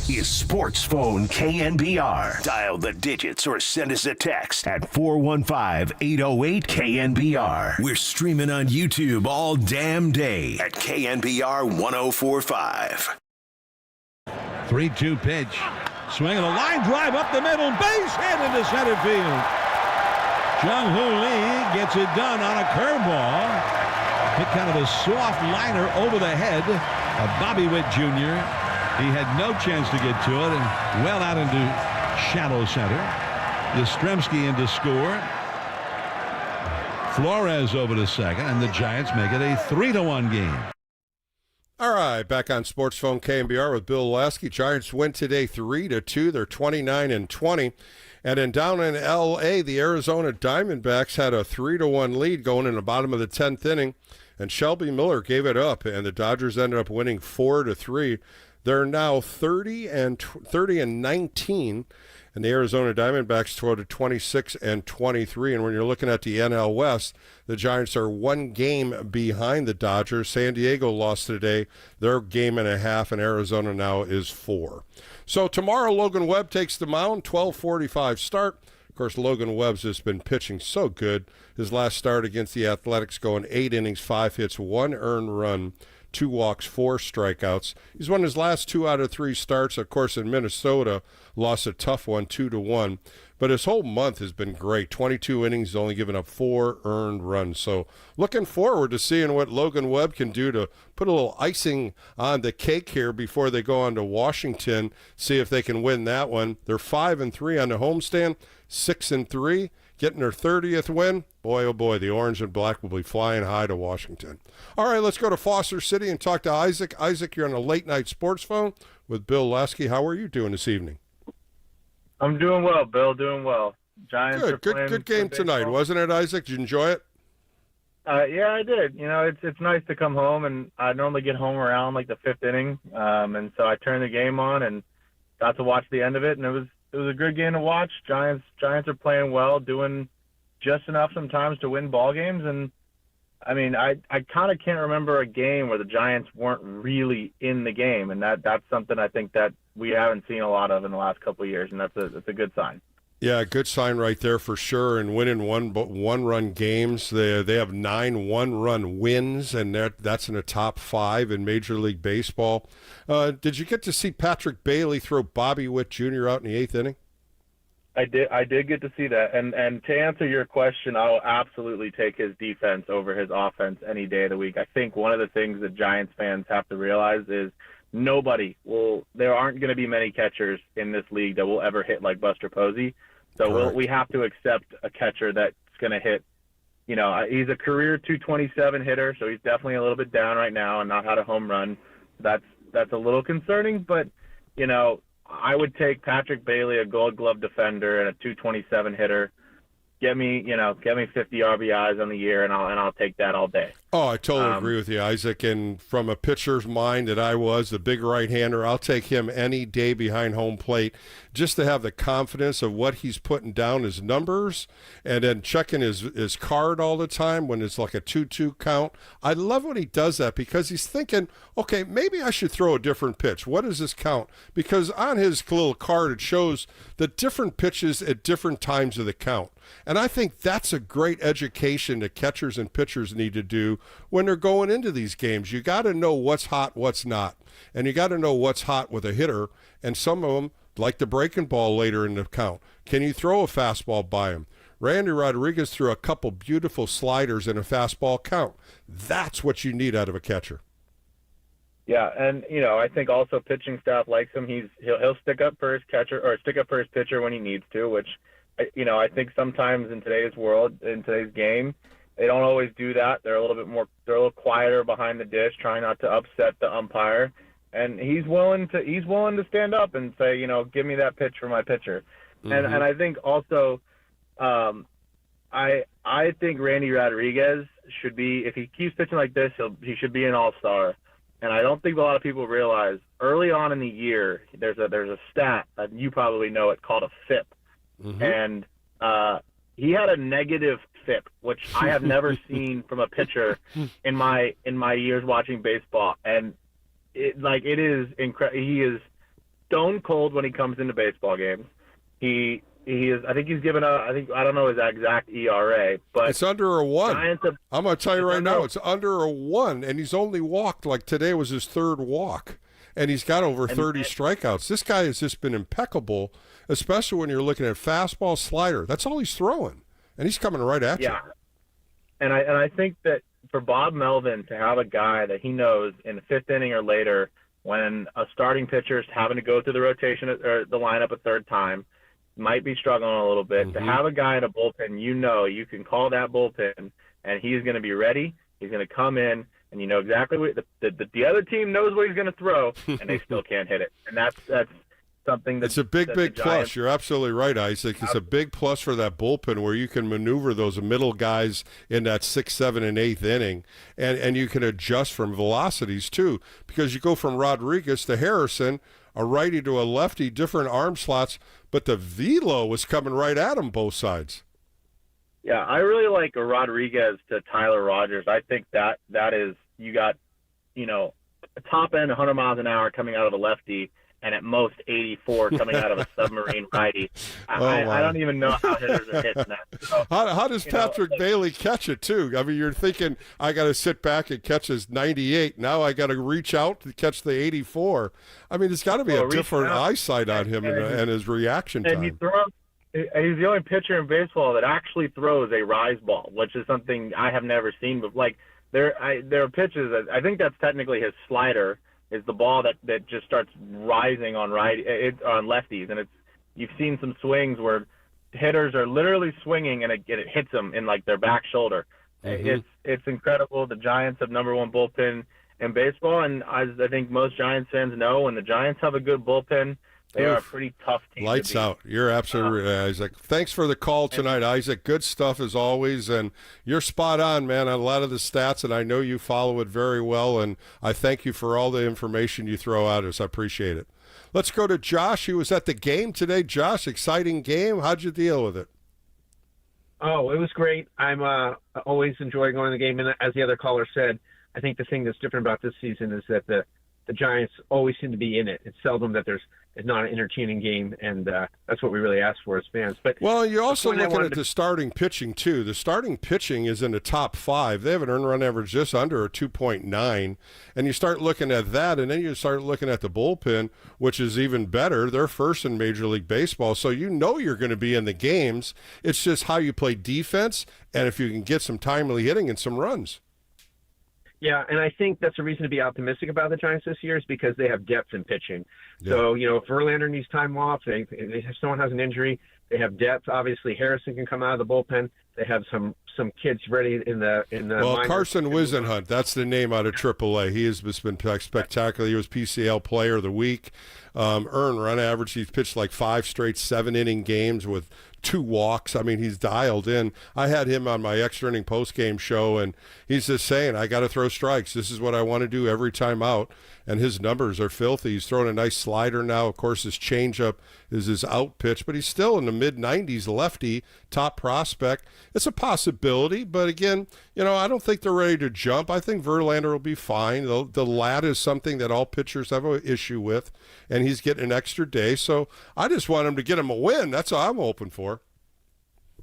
is Sports Phone KNBR. Dial the digits or send us a text at 415-808-KNBR. We're streaming on YouTube all damn day at KNBR 1045. 3-2 pitch. Swing and a line drive up the middle. Base hit into center field. Jung-Hoo Lee gets it done on a curveball. Hit kind of a soft liner over the head of Bobby Witt Jr. He had no chance to get to it and well out into shallow center. Yastrzemski in to score. Flores over to second, and the Giants make it a 3-1 game. All right, back on Sports Phone KNBR with Bill Lasky. Giants win today 3-2. They're 29-20. And then down in L.A., the Arizona Diamondbacks had a 3-1 lead going in the bottom of the 10th inning, and Shelby Miller gave it up, and the Dodgers ended up winning 4-3. They're now 30-19, and the Arizona Diamondbacks go to 26-23. And when you're looking at the NL West, the Giants are 1 game behind the Dodgers. San Diego lost today. They're game and a half, and Arizona now is 4. So tomorrow, Logan Webb takes the mound, 12:45 start. Of course, Logan Webb's just been pitching so good. His last start against the Athletics going 8 innings, 5 hits, 1 earned run, 2 walks, 4 strikeouts. He's won his last 2 out of 3 starts. Of course, in Minnesota, lost a tough one, 2-1. But his whole month has been great. 22 innings, he's only given up 4 earned runs. So looking forward to seeing what Logan Webb can do to put a little icing on the cake here before they go on to Washington, see if they can win that one. They're 5-3 on the homestand, 6-3. Getting their 30th win. Boy, oh boy, the orange and black will be flying high to Washington. All right, let's go to Foster City and talk to Isaac. Isaac, you're on a late night sports phone with Bill Lasky. How are you doing this evening? I'm doing well, Bill. Doing well. Giants are playing good game tonight, wasn't it, Isaac? Did you enjoy it? Yeah, I did. You know, it's nice to come home, and I normally get home around like the 5th inning, and so I turned the game on and got to watch the end of it, and it was a good game to watch. Giants are playing well, doing just enough sometimes to win ball games, and I mean, I kind of can't remember a game where the Giants weren't really in the game, and that's something I think that we haven't seen a lot of in the last couple of years, and that's a good sign. Yeah, good sign right there for sure. And winning one-run games, they have 9 one-run wins, and that's in the top 5 in Major League Baseball. Did you get to see Patrick Bailey throw Bobby Witt Jr. out in the 8th inning? I did get to see that, and to answer your question, I'll absolutely take his defense over his offense any day of the week. I think one of the things that Giants fans have to realize is there aren't going to be many catchers in this league that will ever hit like Buster Posey. So we have to accept a catcher that's going to hit. You know, he's a career 227 hitter, so he's definitely a little bit down right now and not had a home run. That's a little concerning, but you know, I would take Patrick Bailey, a Gold Glove defender and a 227 hitter. Get me 50 RBIs on the year, and I'll take that all day. Oh, I totally agree with you, Isaac. And from a pitcher's mind that I was, the big right-hander, I'll take him any day behind home plate just to have the confidence of what he's putting down his numbers and then checking his card all the time when it's like a 2-2 count. I love when he does that because he's thinking, okay, maybe I should throw a different pitch. What does this count? Because on his little card, it shows the different pitches at different times of the count. And I think that's a great education that catchers and pitchers need to do when they're going into these games. You got to know what's hot, what's not. And you got to know what's hot with a hitter. And some of them, like the breaking ball later in the count. Can you throw a fastball by him? Randy Rodriguez threw a couple beautiful sliders in a fastball count. That's what you need out of a catcher. Yeah, and you know, I think also pitching staff likes him. He'll stick up for his catcher or stick up for his pitcher when he needs to, which you know, I think sometimes in today's world, in today's game, they don't always do that. They're a little quieter behind the dish, trying not to upset the umpire. And he's willing to stand up and say, you know, give me that pitch for my pitcher. Mm-hmm. And I think also, I think Randy Rodriguez should be, if he keeps pitching like this, he should be an all-star. And I don't think a lot of people realize early on in the year, there's a stat, you probably know it, called a FIP. Mm-hmm. And he had a negative FIP, which I have never seen from a pitcher in my years watching baseball. And it is incredible. stone cold when he comes into baseball games. He is. I think he's given I don't know his exact ERA, but it's under a 1. I'm going to tell you right now, it's under a 1, and he's only walked, like today was his 3rd walk, and he's got over 30 strikeouts. This guy has just been impeccable, especially when you're looking at fastball, slider. That's all he's throwing, and he's coming right at you. Yeah, and I think that for Bob Melvin to have a guy that he knows in the 5th inning or later, when a starting pitcher is having to go through the rotation or the lineup a 3rd time, might be struggling a little bit, to have a guy in a bullpen, you can call that bullpen, and he's going to be ready. He's going to come in, and you know exactly what the other team knows what he's going to throw, and they still can't hit it. And that's something that's a big plus. You're absolutely right, Isaac. It's a big plus for that bullpen where you can maneuver those middle guys in that 6th, 7th, and 8th inning, and you can adjust from velocities too, because you go from Rodriguez to Harrison, a righty to a lefty, different arm slots, but the velo was coming right at him both sides. Yeah, I really like a Rodriguez to Tyler Rogers. I think that is, you got, a top end 100 miles an hour coming out of a lefty, and at most 84 coming out of a submarine righty. I don't even know how hitters are hitting that. So, how does Patrick Bailey catch it, too? I mean, you're thinking, I got to sit back and catch his 98. Now I got to reach out to catch the 84. I mean, it's got to be a different eyesight on him and his reaction time. He's the only pitcher in baseball that actually throws a rise ball, which is something I have never seen. But, there are pitches that I think that's technically his slider, is the ball that just starts rising on on lefties, and you've seen some swings where hitters are literally swinging and it hits them in their back shoulder. It's incredible. The Giants have #1 bullpen in baseball, and as I think most Giants fans know, when the Giants have a good bullpen, they are a pretty tough team. Lights out. You're absolutely right, Isaac. Thanks for the call tonight, Isaac. Good stuff as always, and you're spot on, man, on a lot of the stats, and I know you follow it very well, and I thank you for all the information you throw at us. I appreciate it. Let's go to Josh. He was at the game today. Josh, exciting game. How'd you deal with it? Oh, it was great. I'm always enjoy going to the game, and as the other caller said, I think the thing that's different about this season is that the Giants always seem to be in it. It's seldom that it's not an entertaining game, and that's what we really ask for as fans. But you're also looking at the starting pitching, too. The starting pitching is in the top 5. They have an earned run average just under a 2.9, and you start looking at that, and then you start looking at the bullpen, which is even better. They're first in Major League Baseball, so you know you're going to be in the games. It's just how you play defense, and if you can get some timely hitting and some runs. Yeah, and I think that's a reason to be optimistic about the Giants this year is because they have depth in pitching. Yeah. So, if Verlander needs time off, if someone has an injury, they have depth. Obviously, Harrison can come out of the bullpen. They have some kids ready in the minors. Carson Wisenhunt, that's the name out of AAA. He has been spectacular. He was PCL Player of the Week. Earned run average, he's pitched 5 straight 7-inning games with 2 walks. I mean, he's dialed in. I had him on my extra inning post-game show, and he's just saying, I got to throw strikes. This is what I want to do every time out, and his numbers are filthy. He's throwing a nice slider now. Of course, his changeup is his out pitch, but he's still in the mid-90s lefty, top prospect. It's a possibility, but again, I don't think they're ready to jump. I think Verlander will be fine. The lat is something that all pitchers have an issue with, and he's getting an extra day, so I just want him to get him a win. That's all I'm hoping for.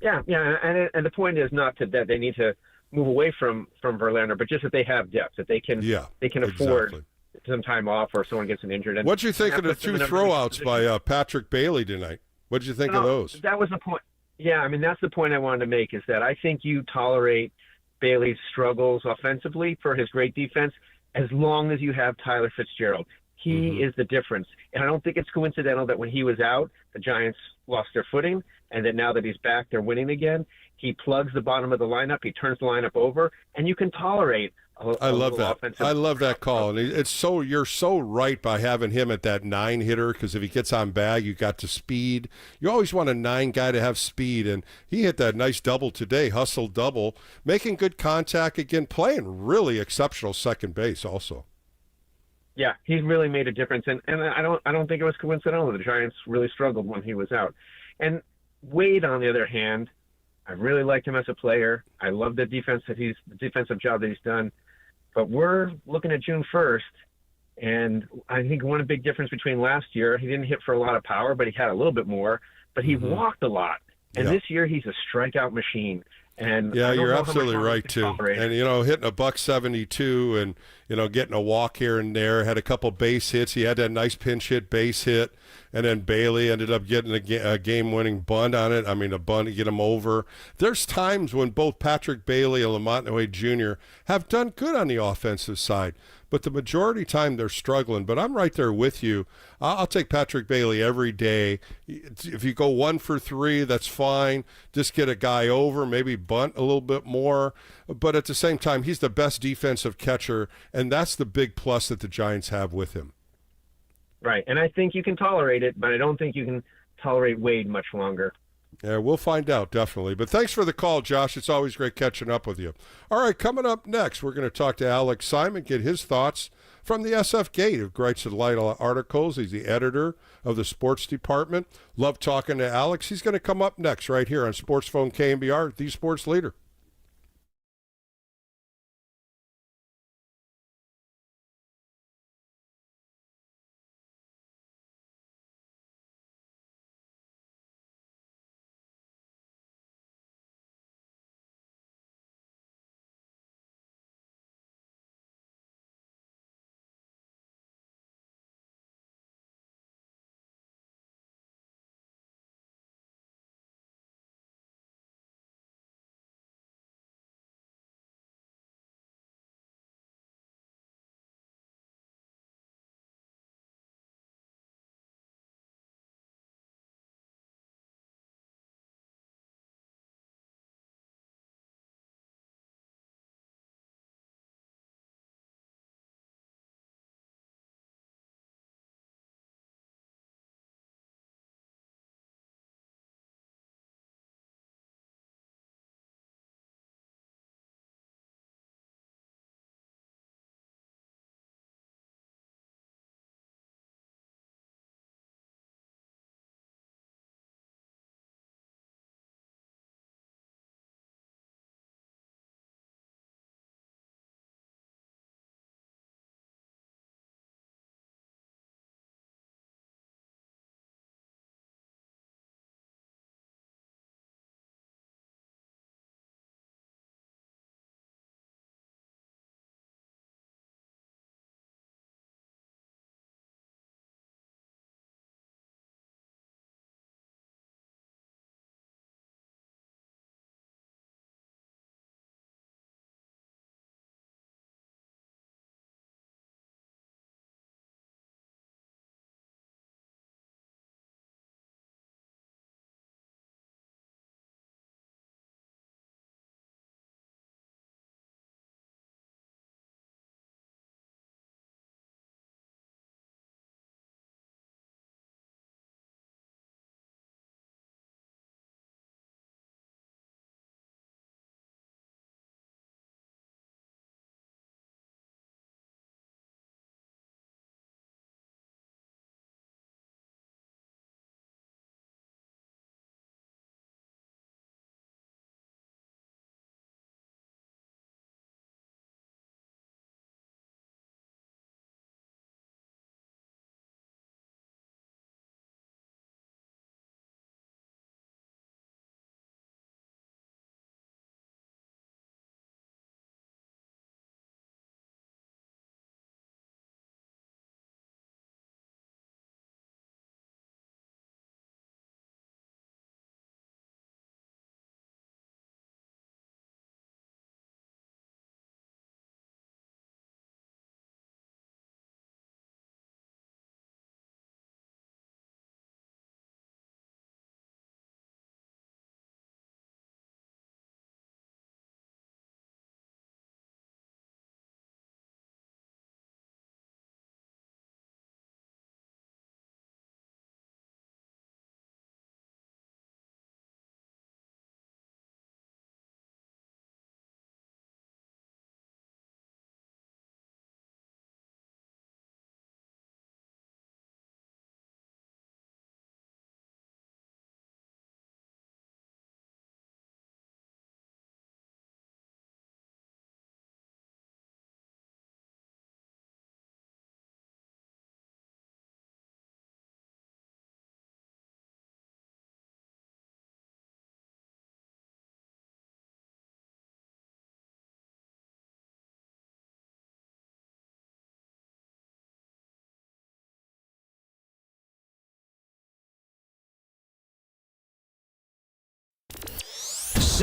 Yeah, and the point is not that they need to move away from Verlander, but just that they have depth, that they can afford some time off or someone gets an injured. What'd you think of the 2 throwouts by Patrick Bailey tonight? What'd you think of those? That was the point. Yeah, I mean, that's the point I wanted to make, is that I think you tolerate Bailey's struggles offensively for his great defense as long as you have Tyler Fitzgerald. He is the difference. And I don't think it's coincidental that when he was out, the Giants lost their footing, and that now that he's back, they're winning again. He plugs the bottom of the lineup. He turns the lineup over, and you can tolerate I love that. I love that call. And you're so right by having him at that 9 hitter, because if he gets on bag, you got the speed. You always want a 9 guy to have speed, and he hit that nice double today, hustle double, making good contact again, playing really exceptional second base also. Yeah, he's really made a difference, and I don't think it was coincidental. The Giants really struggled when he was out. And Wade, on the other hand, I really liked him as a player. I love the defensive job that he's done. But we're looking at June 1st, And I think one big difference between last year, he didn't hit for a lot of power, but he had a little bit more, but he walked a lot. And this year he's a strikeout machine. And yeah, I don't you're know absolutely how much right too. tolerate it. And hitting a $172 and getting a walk here and there, had a couple base hits. He had that nice pinch hit base hit, and then Bailey ended up getting a game-winning bunt on it. I mean, a bunt to get him over. There's times when both Patrick Bailey and Lamonte Jr. have done good on the offensive side, but the majority time they're struggling. But I'm right there with you. I'll take Patrick Bailey every day. If you go 1 for 3, that's fine. Just get a guy over, maybe bunt a little bit more. But at the same time, he's the best defensive catcher, and that's the big plus that the Giants have with him. Right. And I think you can tolerate it, but I don't think you can tolerate Wade much longer. Yeah, we'll find out, definitely. But thanks for the call, Josh. It's always great catching up with you. All right, coming up next, we're going to talk to Alex Simon, get his thoughts from the SF Gate, who writes a lot of articles. He's the editor of the sports department. Love talking to Alex. He's going to come up next right here on Sports Phone KNBR, the sports leader.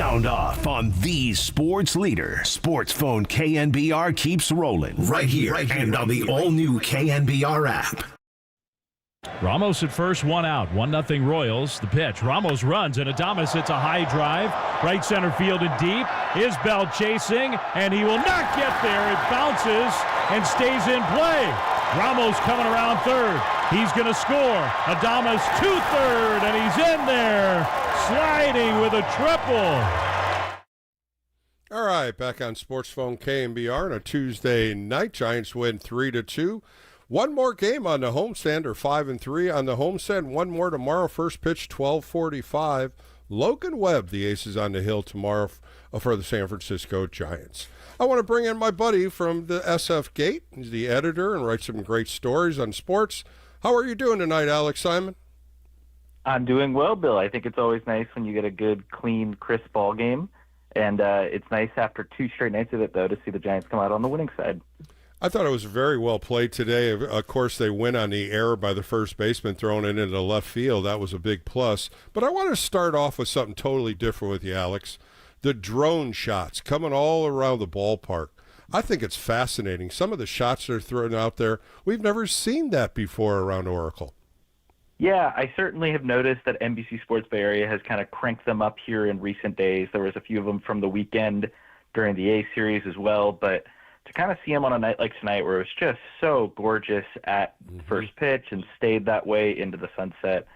Sound off on the sports leader. Sports phone KNBR keeps rolling right here, and on the all-new KNBR app. Ramos at first, one out. 1-0 Royals. The pitch. Ramos runs, and Adames hits a high drive. Right center field and deep. Isbell chasing, and he will not get there. It bounces and stays in play. Ramos coming around third. He's going to score. Adames to third, and he's in there, sliding with a triple. All right, back on Sports Phone KNBR on a Tuesday night. Giants win 3-2. One more game on the homestand, or 5-3 on the homestand. One more tomorrow. First pitch, 12:45. Logan Webb, the aces on the hill tomorrow for the San Francisco Giants. I want to bring in my buddy from the SF Gate. He's the editor and writes some great stories on sports. How are you doing tonight, Alex Simon? I'm doing well, Bill. I think it's always nice when you get a good, clean, crisp ball game. And it's nice after 2 straight nights of it, though, to see the Giants come out on the winning side. I thought it was very well played today. Of course, they win on the error by the first baseman throwing it into left field. That was a big plus. But I want to start off with something totally different with you, Alex. The drone shots coming all around the ballpark. I think it's fascinating. Some of the shots they're throwing out there, we've never seen that before around Oracle. Yeah, I certainly have noticed that NBC Sports Bay Area has kind of cranked them up here in recent days. There was a few of them from the weekend during the A series as well, but to kind of see them on a night like tonight where it was just so gorgeous at first pitch and stayed that way into the sunset.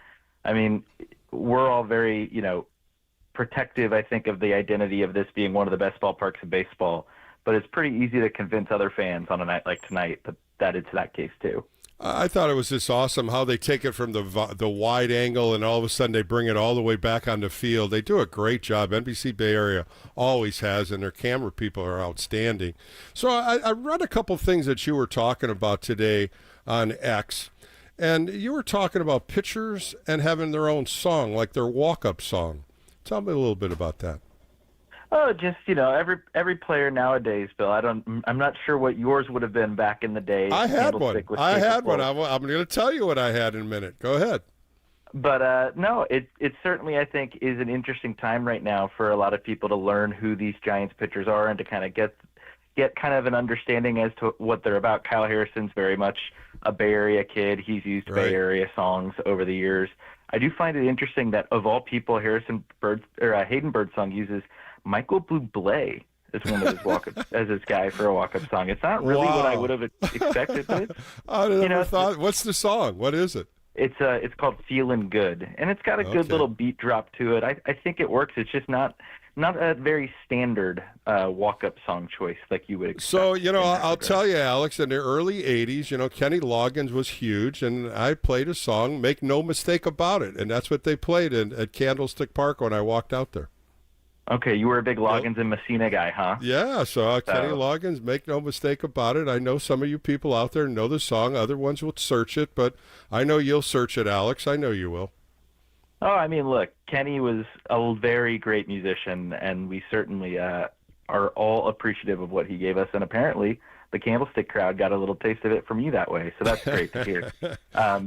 I mean, we're all very, protective, I think, of the identity of this being one of the best ballparks in baseball, but it's pretty easy to convince other fans on a night like tonight that it's that case too. I thought it was just awesome how they take it from the wide angle and all of a sudden they bring it all the way back on the field. They do a great job. NBC Bay Area always has, and their camera people are outstanding. So I read a couple things that you were talking about today on X, and you were talking about pitchers and having their own song, like their walk-up song. Tell me a little bit about that. Oh, just every player nowadays, Bill. I'm not sure what yours would have been back in the day. I had one. I'm going to tell you what I had in a minute. Go ahead. But no, it certainly, I think, is an interesting time right now for a lot of people to learn who these Giants pitchers are and to kind of get kind of an understanding as to what they're about. Kyle Harrison's very much a Bay Area kid. He's used Bay Area songs over the years. I do find it interesting that of all people, Hayden Birdsong uses Michael Bublé as one of his walk-up as his guy for a walk-up song. It's not really what I would have expected. But I never thought. What's the song? What is it? It's called "Feeling Good," and it's got a good little beat drop to it. I think it works. It's just not a very standard walk-up song choice like you would expect. So, I'll tell you, Alex, in the early 80s, Kenny Loggins was huge, and I played a song, Make No Mistake About It, and that's what they played at Candlestick Park when I walked out there. Okay, you were a big Loggins and Messina guy, huh? Yeah, so Kenny Loggins, Make No Mistake About It. I know some of you people out there know the song. Other ones will search it, but I know you'll search it, Alex. I know you will. Oh, I mean, look, Kenny was a very great musician, and we certainly are all appreciative of what he gave us. And apparently, the Candlestick crowd got a little taste of it from you that way, so that's great to hear. I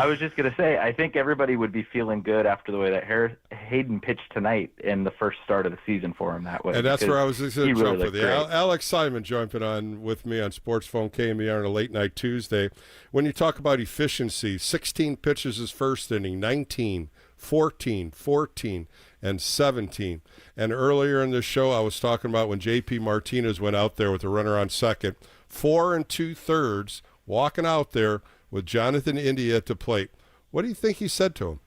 was just going to say, I think everybody would be feeling good after the way that Hayden pitched tonight in the first start of the season for him that way. And that's where I was going to jump really with you. Alex Simon jumping on with me on Sports Phone KNBR on a late night Tuesday. When you talk about efficiency, 16 pitches his first inning, 19, 14, 14, and 17. And earlier in the show, I was talking about when J.P. Martinez went out there with a runner on second, 4 2/3, walking out there with Jonathan India at the plate. What do you think he said to him?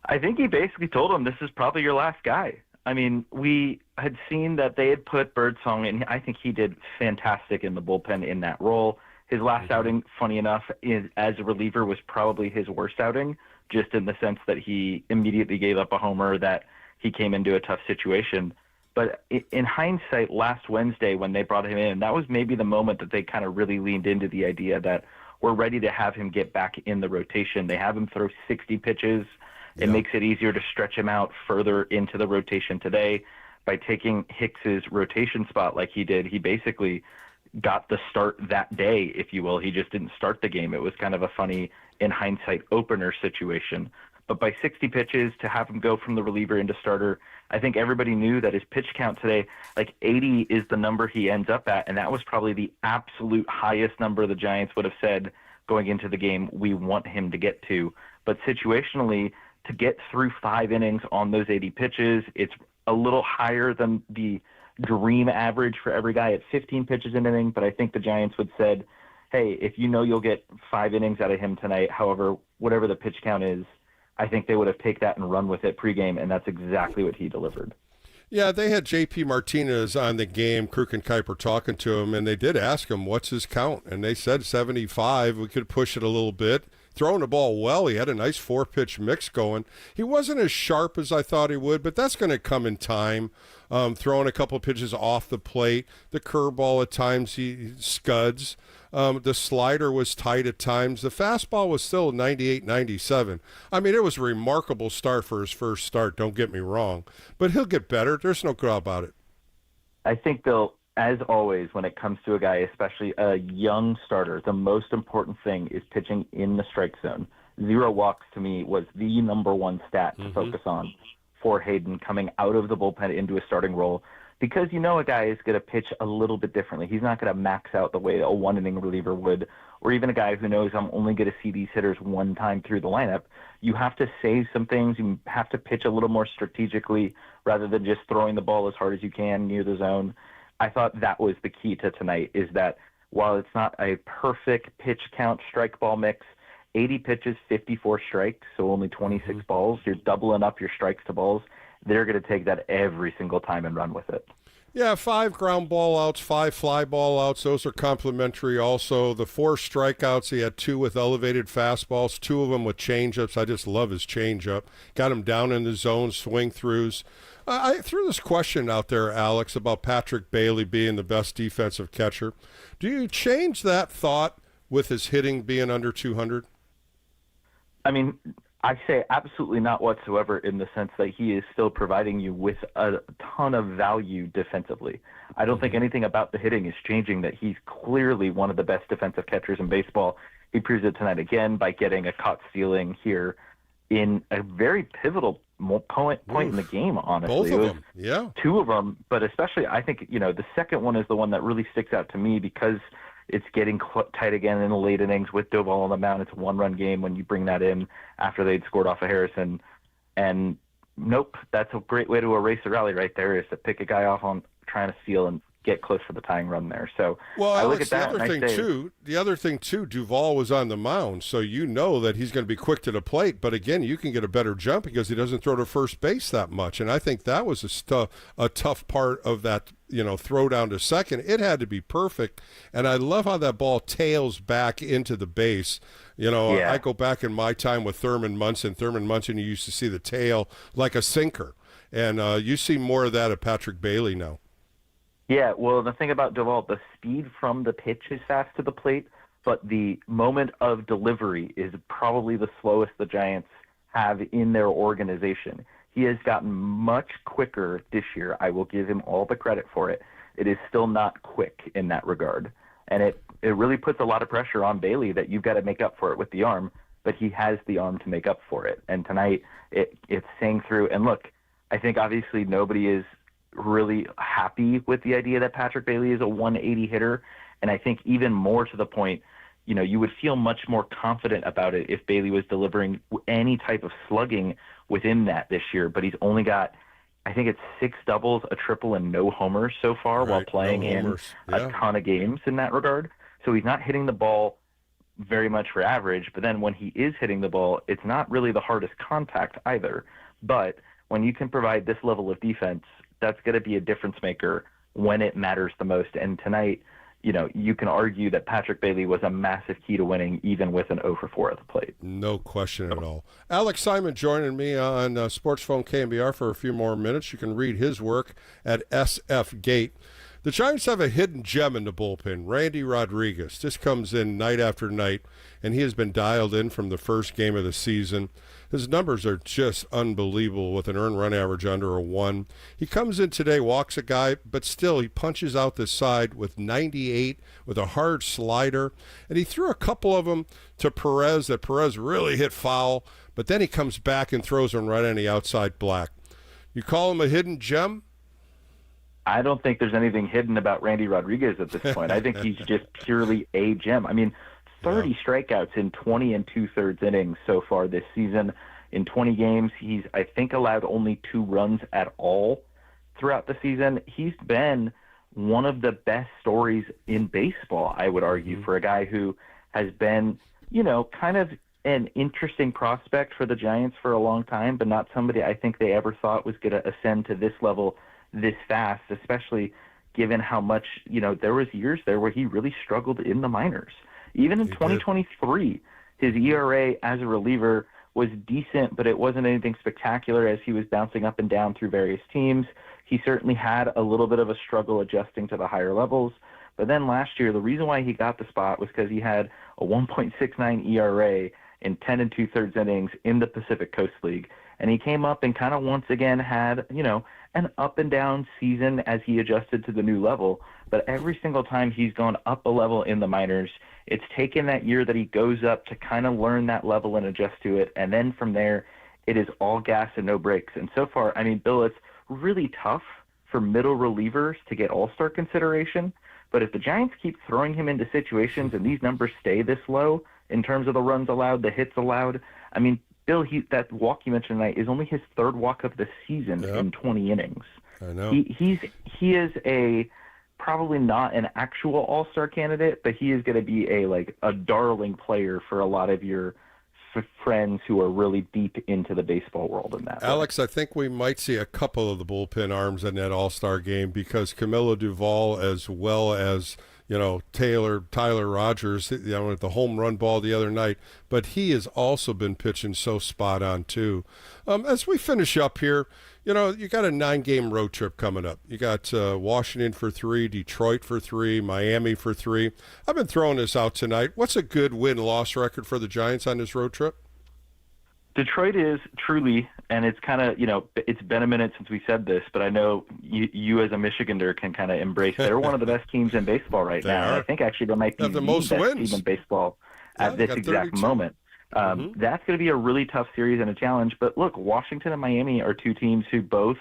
I think he basically told him, this is probably your last guy. I mean, we had seen that they had put Birdsong in. I think he did fantastic in the bullpen in that role. His last outing, funny enough, as a reliever was probably his worst outing, just in the sense that he immediately gave up a homer, that he came into a tough situation. But in hindsight, last Wednesday when they brought him in, that was maybe the moment that they kind of really leaned into the idea that we're ready to have him get back in the rotation. They have him throw 60 pitches. It makes it easier to stretch him out further into the rotation today. By taking Hicks's rotation spot like he did, he basically got the start that day, if you will. He just didn't start the game. It was kind of a funny, in hindsight, opener situation. But by 60 pitches, to have him go from the reliever into starter, I think everybody knew that his pitch count today, like 80 is the number he ends up at, and that was probably the absolute highest number the Giants would have said going into the game we want him to get to. But situationally, to get through 5 innings on those 80 pitches, it's a little higher than the dream average for every guy at 15 pitches an inning, but I think the Giants would said, hey, if you know you'll get 5 innings out of him tonight, however, whatever the pitch count is, I think they would have taken that and run with it pregame, and that's exactly what he delivered. Yeah, they had J.P. Martinez on the game, Kruk and Kuiper talking to him, and they did ask him, what's his count? And they said 75. We could push it a little bit. Throwing the ball well. He had a nice 4-pitch mix going. He wasn't as sharp as I thought he would, but that's going to come in time. Throwing a couple pitches off the plate. The curveball at times he scuds. The slider was tight at times. The fastball was still 98, 97. I mean, it was a remarkable start for his first start, don't get me wrong. But he'll get better. There's no doubt about it. I think they'll, as always, when it comes to a guy, especially a young starter, the most important thing is pitching in the strike zone. 0 walks, to me, was the number one stat to focus on for Hayden coming out of the bullpen into a starting role, because you know a guy is going to pitch a little bit differently. He's not going to max out the way a 1-inning reliever would, or even a guy who knows I'm only going to see these hitters one time through the lineup. You have to save some things. You have to pitch a little more strategically rather than just throwing the ball as hard as you can near the zone. I thought that was the key to tonight, is that while it's not a perfect pitch count strike ball mix, 80 pitches, 54 strikes, so only 26 balls. You're doubling up your strikes to balls. They're going to take that every single time and run with it. Yeah, 5 ground ball outs, 5 fly ball outs. Those are complimentary also. The 4 strikeouts, he had 2 with elevated fastballs, 2 of them with changeups. I just love his changeup. Got him down in the zone, swing throughs. I threw this question out there, Alex, about Patrick Bailey being the best defensive catcher. Do you change that thought with his hitting being under 200? I mean, I say absolutely not whatsoever, in the sense that he is still providing you with a ton of value defensively. I don't think anything about the hitting is changing, that he's clearly one of the best defensive catchers in baseball. He proves it tonight again by getting a caught stealing here in a very pivotal point in the game, honestly. Both of them, yeah. 2 of them, but especially I think, the second one is the one that really sticks out to me, because it's getting tight again in the late innings with Doval on the mound. It's a 1-run game when you bring that in after they'd scored off of Harrison. And nope, that's a great way to erase a rally right there, is to pick a guy off on trying to steal and get close for the tying run there. So well, I look Alex, at that. the other thing too, Duvall was on the mound, so you know that he's going to be quick to the plate. But again, you can get a better jump because he doesn't throw to first base that much. And I think that was a tough part of that, throw down to second. It had to be perfect. And I love how that ball tails back into the base. I go back in my time with Thurman Munson. You used to see the tail like a sinker. And you see more of that at Patrick Bailey now. Yeah, well, the thing about Duvall, the speed from the pitch is fast to the plate, but the moment of delivery is probably the slowest the Giants have in their organization. He has gotten much quicker this year. I will give him all the credit for it. It is still not quick in that regard. And it really puts a lot of pressure on Bailey that you've got to make up for it with the arm, but he has the arm to make up for it. And tonight, it's saying through. And look, I think obviously nobody is really happy with the idea that Patrick Bailey is a 180 hitter. And I think even more to the point, you would feel much more confident about it if Bailey was delivering any type of slugging within that this year. But he's only got, I think it's 6 doubles, a triple, and no homers so far while playing in a ton of games in that regard. So he's not hitting the ball very much for average. But then when he is hitting the ball, it's not really the hardest contact either. But when you can provide this level of defense, that's going to be a difference maker when it matters the most. And tonight, you can argue that Patrick Bailey was a massive key to winning, even with an 0-for-4 at the plate. No question at all. Alex Simon joining me on Sports Phone KNBR for a few more minutes. You can read his work at SF Gate. The Giants have a hidden gem in the bullpen, Randy Rodriguez. This comes in night after night, and he has been dialed in from the first game of the season. His numbers are just unbelievable with an earned run average under a 1. He comes in today, walks a guy, but still he punches out the side with 98 with a hard slider. And he threw a couple of them to Perez that Perez really hit foul, but then he comes back and throws them right on the outside black. You call him a hidden gem? I don't think there's anything hidden about Randy Rodriguez at this point. I think he's just purely a gem. I mean, 30 strikeouts in 20 and 2/3 innings so far this season. In 20 games, he's, I think, allowed only 2 runs at all throughout the season. He's been one of the best stories in baseball, I would argue, for a guy who has been, you know, kind of an interesting prospect for the Giants for a long time, but not somebody I think they ever thought was going to ascend to this level this fast, especially given how much, you know, there was years there where he really struggled in the minors. Even in 2023, his ERA as a reliever was decent, but it wasn't anything spectacular as he was bouncing up and down through various teams. He certainly had a little bit of a struggle adjusting to the higher levels. But then last year, the reason why he got the spot was because he had a 1.69 ERA in 10 and 2/3 innings in the Pacific Coast League. And he came up and kind of once again had, you know, an up and down season as he adjusted to the new level. But every single time he's gone up a level in the minors, it's taken that year that he goes up to kind of learn that level and adjust to it. And then from there, it is all gas and no brakes. And so far, I mean, Bill, it's really tough for middle relievers to get all-star consideration. But if the Giants keep throwing him into situations and these numbers stay this low in terms of the runs allowed, the hits allowed, I mean, Bill, that walk you mentioned tonight is only his 3rd walk of the season in 20 innings. I know. He is a probably not an actual all-star candidate, but he is going to be a darling player for a lot of your friends who are really deep into the baseball world in that. Alex, I think we might see a couple of the bullpen arms in that all-star game because Camilo Duvall, as well as, you know, Tyler Rogers, you know, with the home run ball the other night, but he has also been pitching so spot on too. As we finish up here, you know, you got a 9-game road trip coming up. You got Washington for 3, Detroit for 3, Miami for 3. I've been throwing this out tonight. What's a good win-loss record for the Giants on this road trip? Detroit is truly, and it's kind of, you know, it's been a minute since we said this, but I know you as a Michigander can kind of embrace. They're one of the best teams in baseball right now. I think actually they might be the most best wins team in baseball at this exact 32. moment. That's going to be a really tough series and a challenge. But look, Washington and Miami are 2 teams who both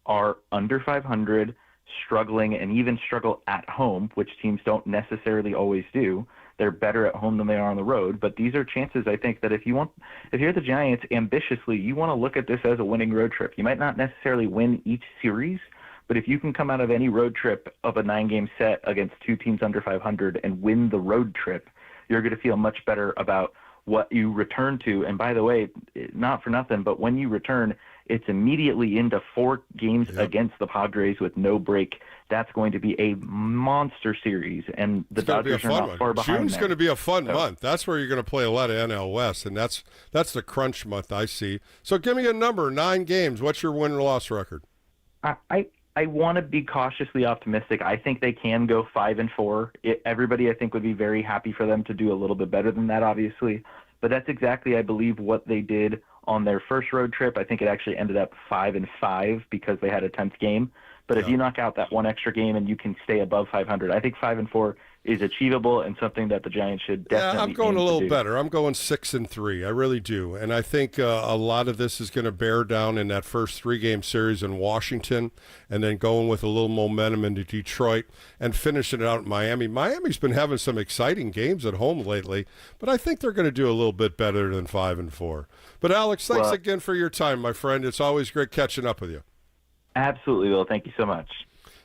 are under 500, struggling, and even struggle at home, which teams don't necessarily always do. They're better at home than they are on the road. But these are chances, I think, that if you're the Giants ambitiously, you want to look at this as a winning road trip. You might not necessarily win each series, but if you can come out of any road trip of a 9-game set against 2 teams under 500 and win the road trip, you're going to feel much better about what you return to. And by the way, not for nothing, but when you return, it's immediately into 4 games against the Padres with no break. That's going to be a monster series, and the Dodgers are not far behind. June's going to be a fun month. That's where you're going to play a lot of NL West, and that's the crunch month I see. So give me a number, 9 games. What's your win-loss record? I want to be cautiously optimistic. I think they can go 5-4. Everybody, I think, would be very happy for them to do a little bit better than that, obviously. But that's exactly, I believe, what they did on their first road trip. I think it actually ended up 5-5 because they had a 10th game. But if you knock out that one extra game and you can stay above 500, I think 5-4 is achievable and something that the Giants should definitely. Yeah, I'm going a little better. I'm going 6-3. I really do, and I think a lot of this is going to bear down in that first 3-game series in Washington, and then going with a little momentum into Detroit and finishing it out in Miami. Miami's been having some exciting games at home lately, but I think they're going to do a little bit better than 5-4. But Alex, thanks again for your time, my friend. It's always great catching up with you. Absolutely, Will. Thank you so much.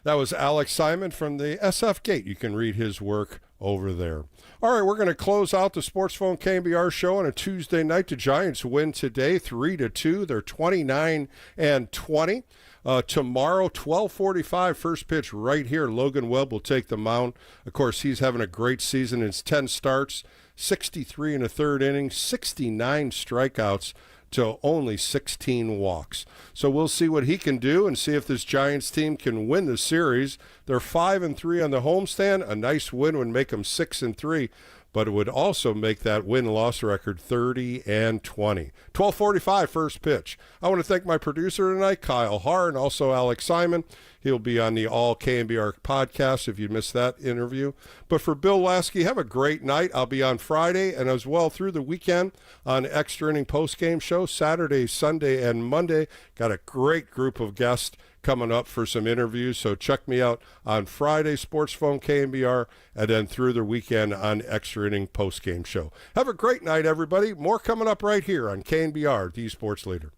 That was Alex Simon from the SF Gate. You can read his work over there. All right, we're going to close out the Sports Phone KNBR show on a Tuesday night. The Giants win today 3-2. They're 29-20. Tomorrow, 12:45, first pitch right here. Logan Webb will take the mound. Of course, he's having a great season. It's 10 starts, 63 in the 3rd inning, 69 strikeouts. to only 16 walks. So we'll see what he can do and see if this Giants team can win the series. They're 5-3 on the homestand. A nice win would make them 6-3, but it would also make that win-loss record 30-20. 12:45 first pitch. I want to thank my producer tonight, Kyle Haar, and also Alex Simon. He'll be on the All KNBR podcast if you missed that interview. But for Bill Lasky, have a great night. I'll be on Friday and as well through the weekend on Extra Inning Postgame Show, Saturday, Sunday, and Monday. Got a great group of guests coming up for some interviews, so check me out on Friday, Sports Phone KNBR, and then through the weekend on Extra Inning Postgame Show. Have a great night, everybody. More coming up right here on KNBR, the Sports Leader.